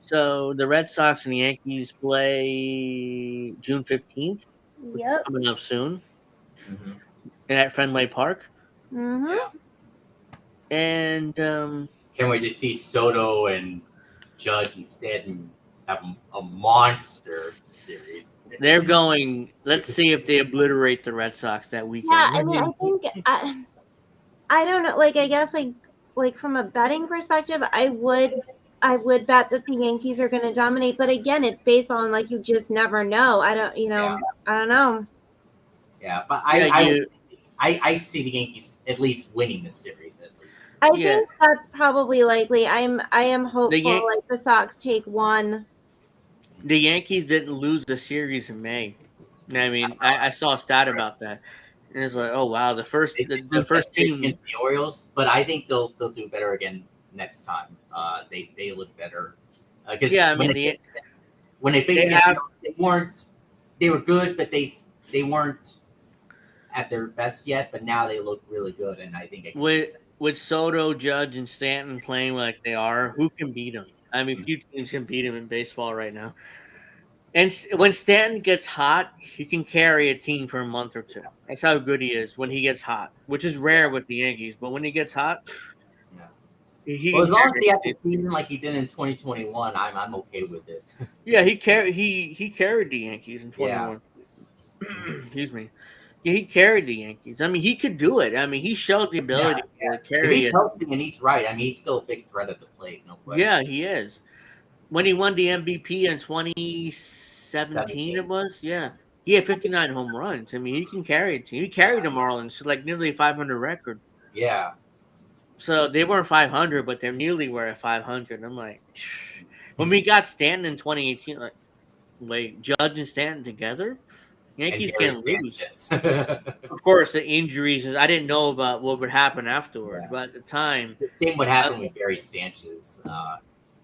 so the Red Sox and the Yankees play June 15th, which is Yep. coming up soon, Mhm. at Fenway Park. Mm-hmm. Yeah. And Can't wait to see Soto and Judge and Stanton have a monster series. they're going. Let's see if they obliterate the Red Sox that weekend. Yeah, I mean, I think I don't know. Like, I guess like from a betting perspective, I would bet that the Yankees are going to dominate. But again, it's baseball, and like you just never know. I don't, I don't know. Yeah, but Yeah, I see the Yankees at least winning the series at least. I Yeah. think that's probably likely. I am hopeful Yan- like the Sox take one. The Yankees didn't lose the series in May. I mean, I saw a stat about that, and it's like, oh wow, the first the first team. against the Orioles, but I think they'll do better again next time. They look better because Yeah, I mean, when they faced they were good, but they weren't at their best yet. But now they look really good, and I think with Soto, Judge, and Stanton playing like they are, who can beat them? I mean, few teams can beat them in baseball right now. And when Stanton gets hot, he can carry a team for a month or two. That's how good he is when he gets hot, which is rare with the Yankees. But when he gets hot, he well, as can long as carry he has it. the season like he did in 2021, I'm okay with it. Yeah, he carried the Yankees in 21. Excuse me. Yeah, he carried the Yankees. I mean, he could do it. I mean, he showed the ability to carry if he's it. healthy and he's right, I mean, he's still a big threat at the plate. No question. Yeah, he is. When he won the MVP in 2017, it was. Yeah, he had 59 home runs. I mean, he can carry a team. He carried the Marlins to like nearly a 500 record. Yeah. So they weren't 500, but they nearly were at 500. I'm like, when we got Stanton in 2018, like, wait, Judge and Stanton together, Yankees can't lose. Of course, the injuries. I didn't know about what would happen afterwards, but at the time, the same would happen with Gary Sanchez.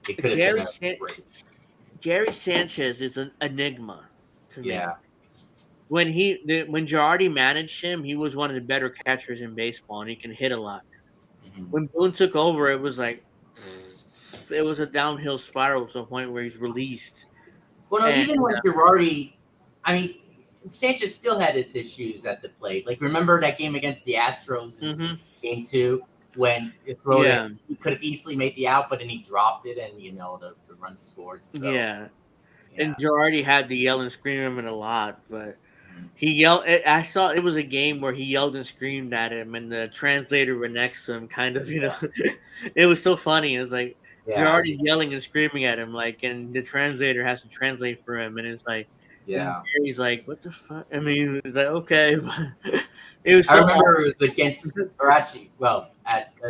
It could have been Gary Sanchez is an enigma to me. Yeah. When Girardi managed him, he was one of the better catchers in baseball, and he can hit a lot. Mm-hmm. When Boone took over, it was like it was a downhill spiral to a point where he's released. Well, no, even when Girardi, I mean, Sanchez still had his issues at the plate. Like, remember that game against the Astros in Game 2 when he could have easily made the out, but then he dropped it, and the run scored. So, yeah. And Girardi had to yell and scream at him a lot, but he yelled. I saw it was a game where he yelled and screamed at him, and the translator were next to him, kind of, it was so funny. It was like Girardi's yelling and screaming at him, like, and the translator has to translate for him, and it's like, he's like, what the fuck? I mean, it's like, okay, but it was. So I remember it was against, or actually, well,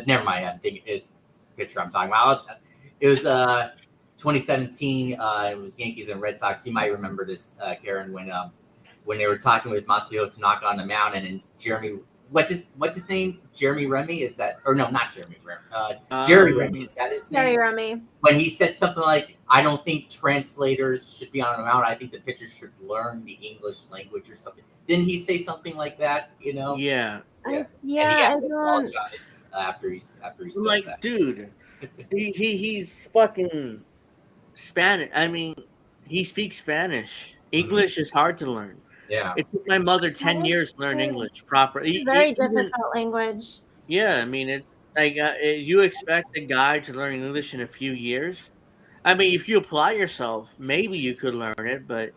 never mind. I think it's the picture I'm talking about. It was 2017. It was Yankees and Red Sox. You might remember this, Karen, when they were talking with Masahiro Tanaka on the mound, and Jeremy, what's his name? Jeremy Remy? Is that, or no, not Jeremy Remy. Jerry Remy, is that his name? Jerry Remy. When he said something like, I don't think translators should be on the mound. I think the pitchers should learn the English language or something. Didn't he say something like that? Yeah. I don't apologize after he said like, that. Dude, he's fucking Spanish. I mean, he speaks Spanish. English is hard to learn. Yeah. It took my mother 10 years to learn English properly. It's a very difficult language. Yeah, I mean, it's like you expect a guy to learn English in a few years. I mean, if you apply yourself, maybe you could learn it, but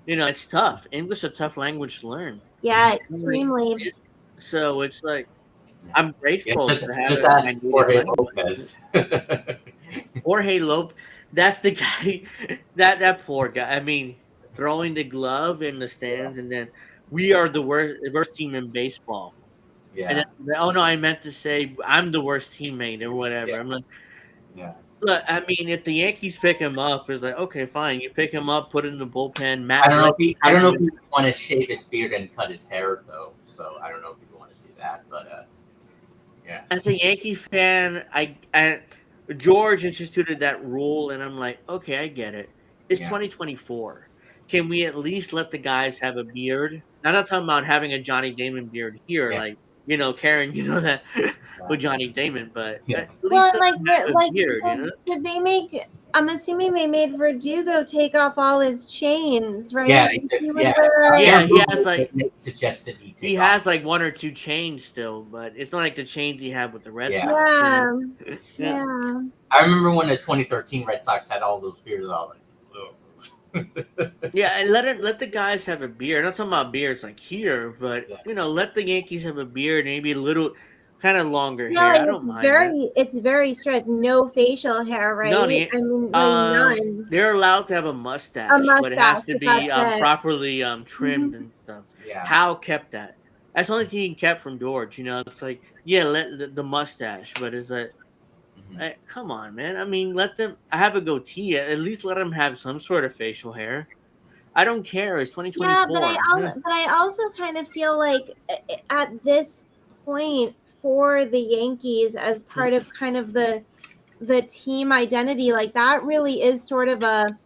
it's tough. English is a tough language to learn. Yeah, extremely. So it's like, I'm grateful to have just ask Jorge Lopez. Jorge Lopez, that's the guy. That poor guy. I mean, throwing the glove in the stands, and then we are the worst team in baseball. Yeah. And then, oh no, I meant to say I'm the worst teammate or whatever. Yeah. I'm like, But I mean, if the Yankees pick him up, it's like, okay, fine. You pick him up, put it in the bullpen. I don't know if he want to shave his beard and cut his hair though. So I don't know if he want to do that. But yeah, As a Yankee fan, I George instituted that rule, and I'm like, okay, I get it. It's yeah, 2024. Can we at least let the guys have a beard? I'm not talking about having a Johnny Damon beard here, yeah, like Karen, that with exactly. Johnny Damon, but Yeah. at Well, least let like, them have a beard, did they make? I'm assuming they made Verdugo take off all his chains, Yeah, right? they took, He was yeah. Yeah, the he Aaron has Boone like suggested he he take off. has like one or two chains still, but it's not like the chains he had with the Red Yeah. Sox, yeah, Yeah. yeah. I remember when the 2013 Red Sox had all those beards. I was like, ugh. Yeah, and let the guys have a beard. I'm not talking about beards like here, but Yeah. let the Yankees have a beard, maybe a little kind of longer Yeah, hair. like I don't mind that. it's very strict. No facial hair, No, right? I mean, like none. they're allowed to have a A mustache, but it has mustache, to if be that's it. properly trimmed Mhm. and stuff. Yeah. How kept that? That's the only thing he kept from George. It's like yeah, let the mustache, but it's like Mhm. come on, man. I mean, let them. I have a goatee. At least let them have some sort of facial hair. I don't care. It's Yeah, 2024. but I also kind of feel like at this point for the Yankees as part of kind of the team identity, like that really is sort of a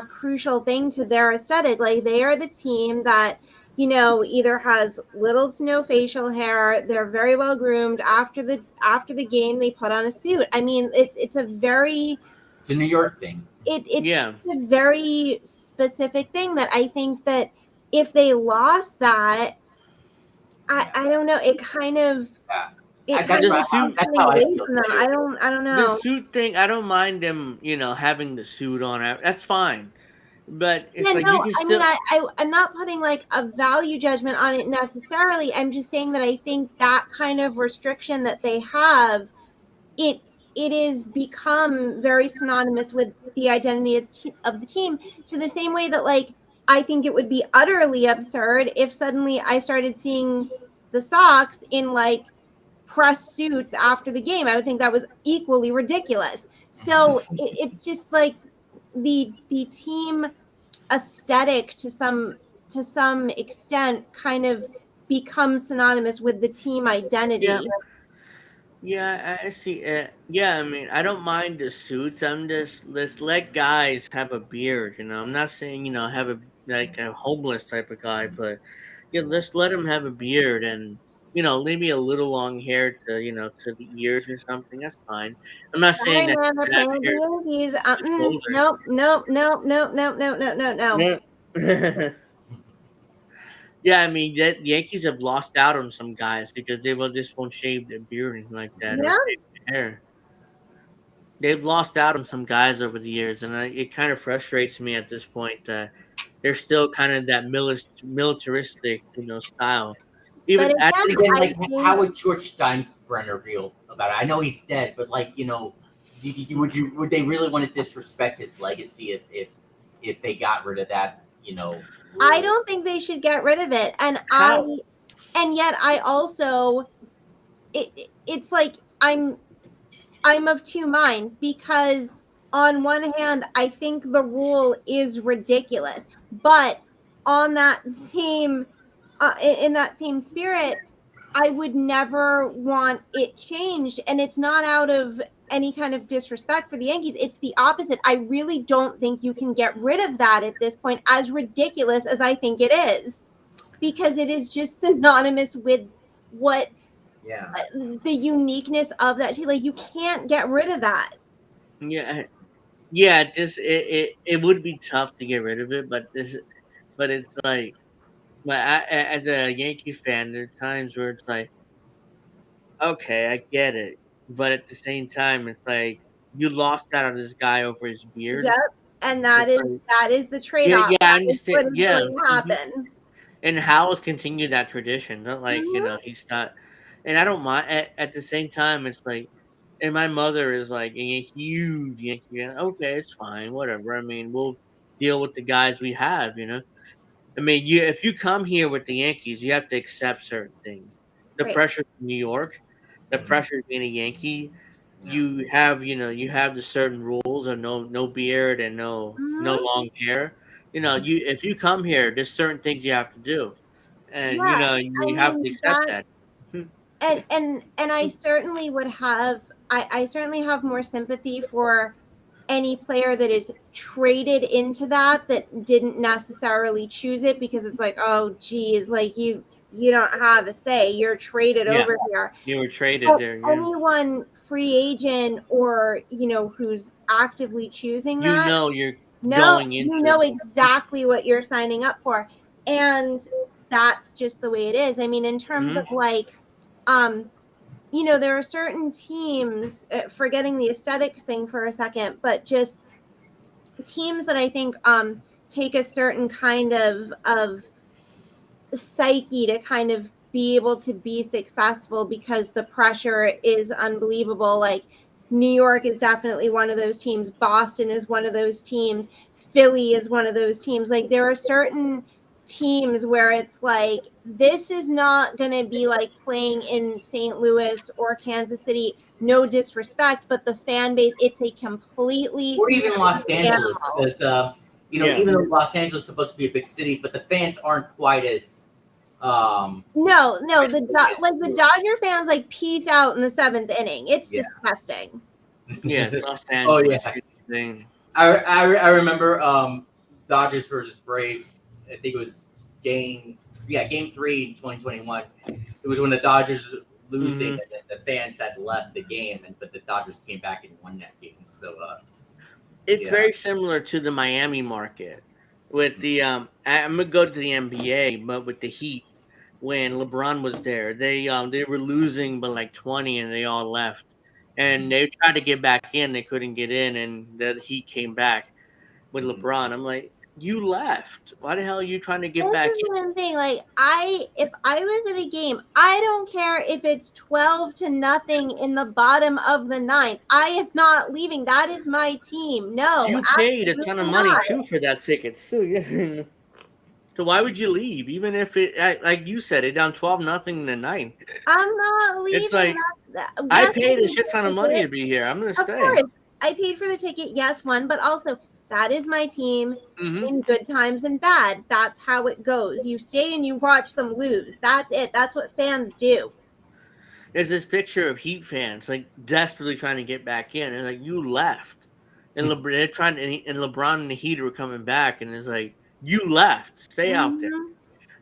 crucial thing to their aesthetic. Like they are the team that either has little to no facial hair. They're very well groomed. After the game, they put on a suit. I mean, it's a very It's a New York thing. it's just Yeah. a very specific thing that I think that if they lost that, Yeah. I don't know. It kind of Yeah. it kind That's The of how, takes suit, that's something how I away feel from them. too. I don't the know. suit thing. I don't mind them, having the suit on. That's fine, but Yeah, it's like you no, can I mean, still. I'm not putting like a value judgment on it necessarily. I'm just saying that I think that kind of restriction that they have, it it is become very synonymous with the identity of the team, to the same way that like I think it would be utterly absurd if suddenly I started seeing the Sox in like press suits after the game. I would think that was equally ridiculous. So it's just like the team aesthetic to some extent kind of becomes synonymous with the team Yeah, identity. yeah, I see. Yeah, I mean, I don't mind the suits. I'm just let's let guys have a beard. I'm not saying have a like a homeless type of guy, but yeah, let's let him have a beard and maybe a little long hair to to the ears or something. That's fine. I'm not saying Sorry, that man, we're you have playing with hair the Yankees. to the shoulder. Nope, nope, nope, nope, nope, nope, nope, nope, no. Yeah. Yeah, I mean, the Yankees have lost out on some guys because they will just won't shave their beard or anything like that or Yeah, shave their hair. They've lost out on some guys over the years, and it kind of frustrates me at this point that they're still kind of that militaristic, style. but Even again, But actually, again, I like, how think would George Steinbrenner feel about it? I know he's dead, but like, would they really want to disrespect his legacy if they got rid of that, I rule? don't think they should get rid of it, how? and yet I also it's like I'm of two minds because on one hand, I think the rule is ridiculous, but on that same in that same spirit, I would never want it changed, and it's not out of any kind of disrespect for the Yankees. It's the opposite. I really don't think you can get rid of that at this point, as ridiculous as I think it is, because it is just synonymous with what Yeah. the uniqueness of that team. Like you can't get rid of that. Yeah, yeah. It would be tough to get rid of it, but it's like, as a Yankee fan, there are times where it's like, okay, I get it, but at the same time, it's like you lost out on this guy over his beard. Yep. And It's like, that is the yeah, trade-off. yeah, I That is understand. what is Yeah, going to mhm. happen. And Howell's continued that tradition. Not like Mhm. he's not, and I don't mind. At the same time, it's like, and my mother is like a huge Yankee fan. Okay, it's fine, whatever. I mean, we'll deal with the guys we have. I mean, if you come here with the Yankees, you have to accept certain things. The Right. pressure from New York, the Mhm. pressure of being a Yankee. Yeah. You have the certain rules of no beard and no Mhm. long hair. Mhm. You if you come here, there's certain things you have to do, and Yeah. I you have to mean, accept that. and I certainly would have I certainly have more sympathy for any player that is traded into that didn't necessarily choose it, because it's like, oh geez, like you don't have a say, you're traded Yeah, over here. you were traded But there. Yeah, anyone free agent, or who's actively choosing you that, know you're no, going you into know it. exactly what you're signing up for. And that's just the way it is. I mean, in terms of Mhm. like, there are certain teams, forgetting the aesthetic thing for a second, but just teams that I think take a certain kind of psyche to kind of be able to be successful, because the pressure is unbelievable. Like, New York is definitely one of those teams. Boston is one of those teams. Philly is one of those teams. Like, there are certain teams where it's like, this is not going to be like playing in St. Louis or Kansas City. No disrespect, but the fan base, it's a completely Or even Los different Angeles, animal. because Yeah. even though Los Angeles is supposed to be a big city, but the fans aren't quite as No, quite as big as like the New York. Dodger fans like peace out in the seventh inning. It's Yeah. disgusting. Yeah, it's Los Oh Angeles. yeah. It's the thing. I remember Dodgers versus Braves. I think it was game 3 in 2021. It was when the Dodgers were losing, Mhm. and then the fans had left the game, but the Dodgers came back and won that game. So It's yeah. very similar to the Miami market with the I'm gonna go to the NBA, but with the Heat when LeBron was there, they were losing by like 20 and they all left. And they tried to get back in, they couldn't get in, and the Heat came back with Mhm. LeBron. I'm like, you left. Why the hell are you trying to get This back is in? what I'm saying. Like, if I was at a game, I don't care if it's 12-0 in the bottom of the ninth. I am not leaving. That is my team. No, You paid a ton of absolutely money not. too for that ticket too. Yeah. So why would you leave? Even if like you said, it down 12-0 in the ninth. I'm not It's leaving. like I Yes, paid a shit ton of money to be here. I'm gonna of stay. course, I paid for the ticket. Yes, one, but also that is my team Hmm. in good times and bad. That's how it goes. You stay and you watch them lose. That's it. That's what fans do. There's this picture of Heat fans like desperately trying to get back in, and like you left, and they're trying to, and LeBron and the Heat were coming back, and it's like you left, stay out there. Mhm.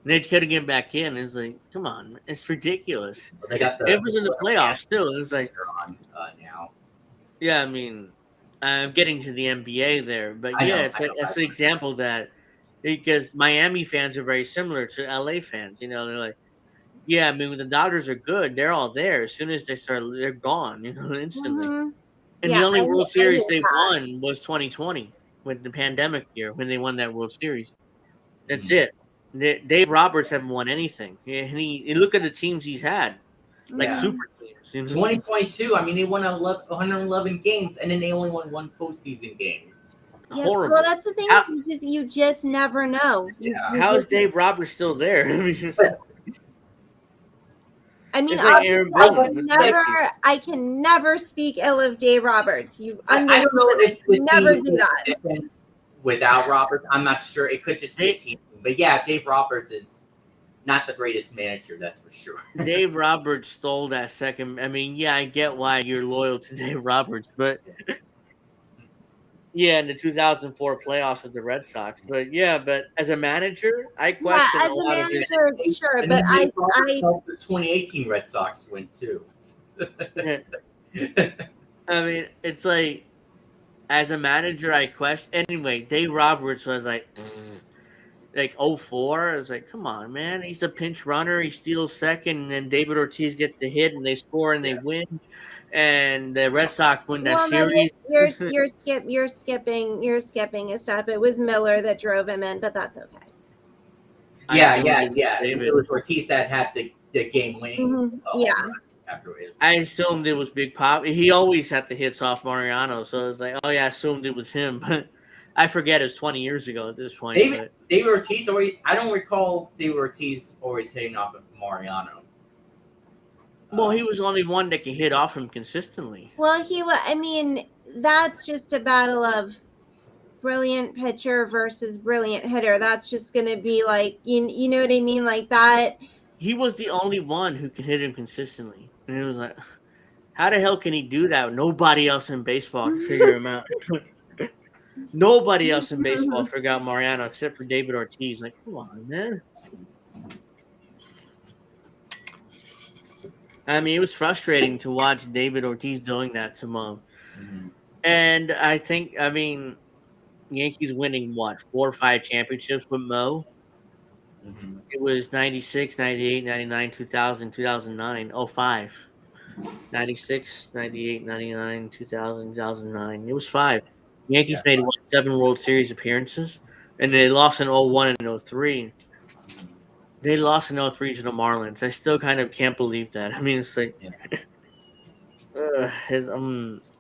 And they couldn't get back in. It's like, come on, man, it's ridiculous. They got It the was in the Florida playoffs too. Panthers It was like, on now. yeah, I mean, I'm getting to the NBA there, but I yeah, know. it's like that's an example that because Miami fans are very similar to LA fans. They're like, yeah, I mean, when the Dodgers are good, they're all there. As soon as they start, they're gone, instantly. Mhm. And Yeah, the only World I Series hate they that. won was 2020 with the pandemic year when they won that World Series. That's Mhm. it. Dave Roberts haven't won anything. Yeah, and you look at the teams he's had, like Yeah. Mhm. super teams. 2022. I mean, they won 111 games, and then they only won one postseason game. It's Yeah, well, Horrible. that's the thing. How You just never know. You how is just. Dave Roberts still there? I mean, I mean, it's like Aaron Boone with the Yankees. I can never speak ill of Dave Roberts. You I don't understand? know if the team Never would do be that. different without Roberts. I'm not sure. It could just be a team. But yeah, Dave Roberts is not the greatest manager, that's for sure. Dave Roberts stole that second. I mean, yeah, I get why you're loyal to Dave Roberts, but yeah, in the 2004 playoffs with the Red Sox. But yeah, but as a manager, I Yeah, question as a a lot of his. manager, sure, And but then Dave Roberts helped the 2018 Red Sox win too. I mean, it's like as a manager, I question. Anyway, Dave Roberts was like 04. I was like, come on, man. He's a pinch runner. He steals second, and then David Ortiz gets the hit, and they score and they Yeah. win, and the Red Sox win that well, no, series. you're skipping a step. It was Miller that drove him in, but that's okay. I Yeah. assumed it was It was Ortiz that had the game winning. Yeah. Afterwards. I assumed it was Big Pop. He always had the hits off Mariano, so it was like, oh yeah, I assumed it was him, but I forget it was 20 years ago at this point. David Ortiz always. I don't recall David Ortiz always hitting off of Mariano. Well, he was the only one that can hit off him consistently. Well, I mean, that's just a battle of brilliant pitcher versus brilliant hitter. That's just going to be like, you know what I mean? Like that. he was the only one who could hit him consistently, and it was like, how the hell can he do that? Nobody else in baseball can figure him out. Nobody else in baseball forgot Mariano except for David Ortiz. Like, come on, man. I mean, it was frustrating to watch David Ortiz doing that to Mo. Mhm. And I think, I mean, Yankees winning what, 4 or 5 championships with Mo? Mhm. It was 96, 98, 99, 2000, 2009, 05. 96, 98, 99, 2000, 2009. It was 5. Yankees Yeah. made what, 7 World Series appearances, and they lost in 01 and 03. They lost in 03 to the Marlins. I still kind of can't believe that. I mean, it's like, Yeah.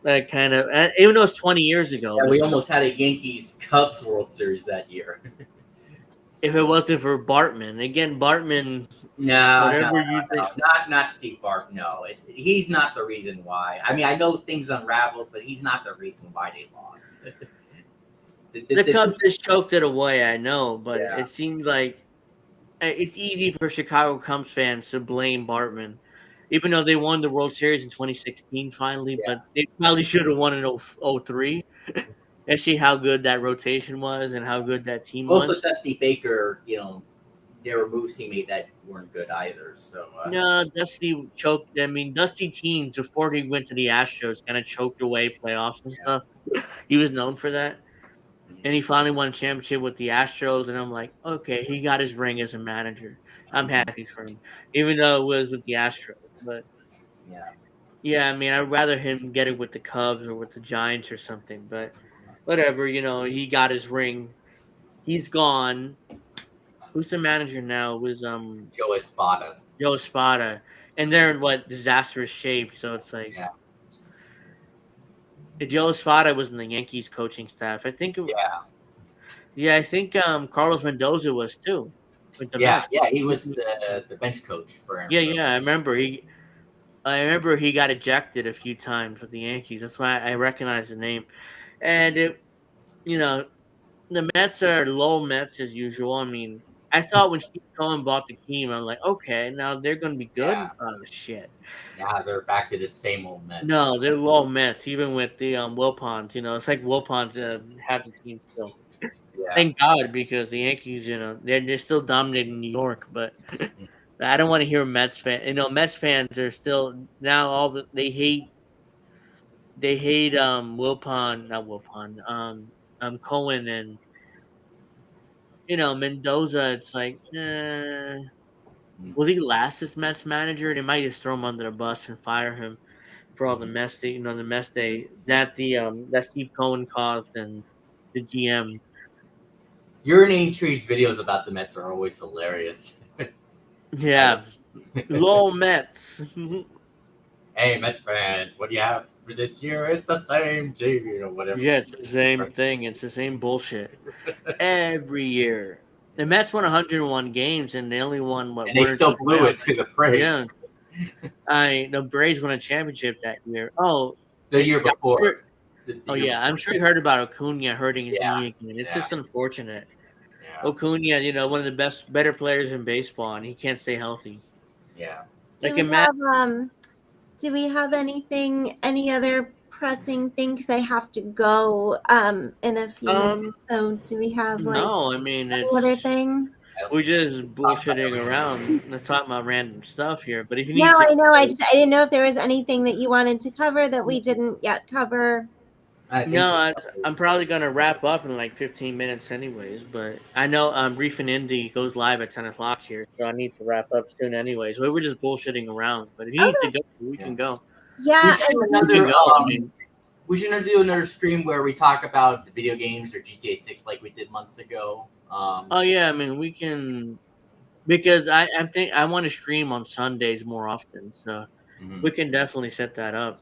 that kind of, even though it's 20 years ago, Yeah, but we almost had a Yankees Cubs World Series that year. if it wasn't for Bartman, again, Bartman, No, no, whatever no, you think. no, not Steve Bart. No, he's not the reason why. I mean, I know things unraveled, but he's not the reason why they lost. The Cubs just choked it away, I know, but Yeah. it seemed like it's easy for Chicago Cubs fans to blame Bartman, even though they won the World Series in 2016 finally, Yeah. but they probably should have won in 03. And see how good that rotation was and how good that team Also, was. Dusty Baker, there were moves he made that weren't good either. So No, Dusty choked. I mean, Dusty teams before he went to the Astros kind of choked away playoffs and stuff. He was known for that. And he finally won a championship with the Astros, and I'm like, okay, he got his ring as a manager. I'm happy for him, even though it was with the Astros. But yeah, yeah, I mean, I'd rather him get it with the Cubs or with the Giants or something. But whatever, he got his ring. He's gone. Who's the manager now? It was Joe Espada. Joe Espada, and they're in what disastrous shape. So it's like Yeah, Joe Espada was in the Yankees coaching staff. I think. yeah, Yeah, I think Carlos Mendoza was too with the yeah, Mets. yeah. He was the bench coach for him. Yeah, So. yeah, I remember he. I remember he got ejected a few times with the Yankees. That's why I recognize the name. And you know, the Mets are low Mets as usual. I mean, I thought when Steve Cohen bought the team, I'm like, okay, now they're going to be good. Yeah, Oh shit! now they're back to the same old Mets. No, they're low Mets, even with the Wilpons. It's like Wilpons have the team still. Yeah, Thank God, because the Yankees, they're still dominating New York. But I don't want to hear Mets fan. Mets fans are still now they hate Wilpon, not Wilpon, Cohen and Mendoza. It's like, will he last as Mets manager? They might just throw him under the bus and fire him for all the mess the mess that Steve Cohen caused and the GM. Urinating Trees videos about the Mets are always hilarious. Yeah, low Mets. Hey, Mets fans, what do you have for this year? It's the same team, whatever. Yeah, it's the same thing. It's the same bullshit every year. The Mets won 101 games, and they only won And they one or still two blew it playoffs. to the Braves. Yeah, the Braves won a championship that year. Oh, The year before. I'm sure you heard about Acuna hurting his Yeah, knee again. It's yeah. just unfortunate. Yeah, Acuna, one of the better players in baseball, and he can't stay healthy. yeah. Like imagine. Do we have any other pressing thing? Because I have to go in a few minutes. So do we have No, I mean any other it's thing? we're just bullshitting around. Let's talk about random stuff here. But if you No, need to, I know. I didn't know if there was anything that you wanted to cover that we didn't yet cover. I think no, I'm probably gonna wrap up in like 15 minutes, anyways. But I know Reef and Indy goes live at 10 o'clock here, so I need to wrap up soon, anyways. But we're just bullshitting around. But if you need to go, we can go. Yeah, we should do We another. can go. I mean, We should do another stream where we talk about the video games or GTA 6 like we did months ago. oh yeah, I mean we can because I want to stream on Sundays more often, so we can definitely set that up.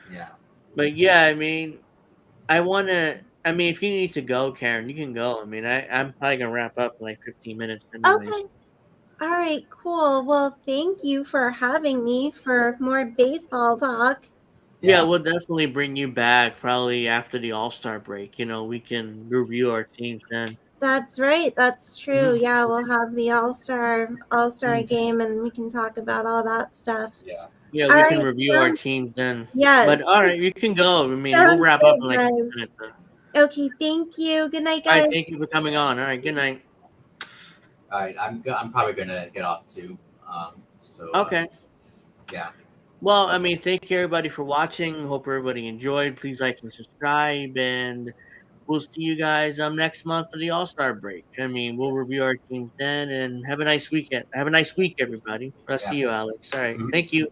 Yeah. But yeah, I mean. I want to. I mean, if you need to go, Karen, you can go. I mean, I'm probably gonna wrap up in like 15 minutes, anyways. okay. All right, cool. Well, thank you for having me for more baseball talk. Yeah, we'll definitely bring you back probably after the All-Star break. We can review our teams then. That's right. That's true. Mhm. Yeah, we'll have the All-Star Mhm. game, and we can talk about all that stuff. Yeah. Yeah, All we can right. review our Well, teams then. But yes. all right, you can go. I mean, we'll Sounds wrap up in good, like a guys. minute. Though. Okay. Thank you. Good night, All right, guys. thank you for coming on. All right, good night. All right, I'm probably gonna get off too. Okay. Yeah. Well, I mean, thank you everybody for watching. Hope everybody enjoyed. Please like and subscribe, and we'll see you guys next month for the All-Star break. I mean, we'll review our teams then, and have a nice weekend. Have a nice week, everybody. I'll Yeah. see you, Alex. All right, Mhm. thank you.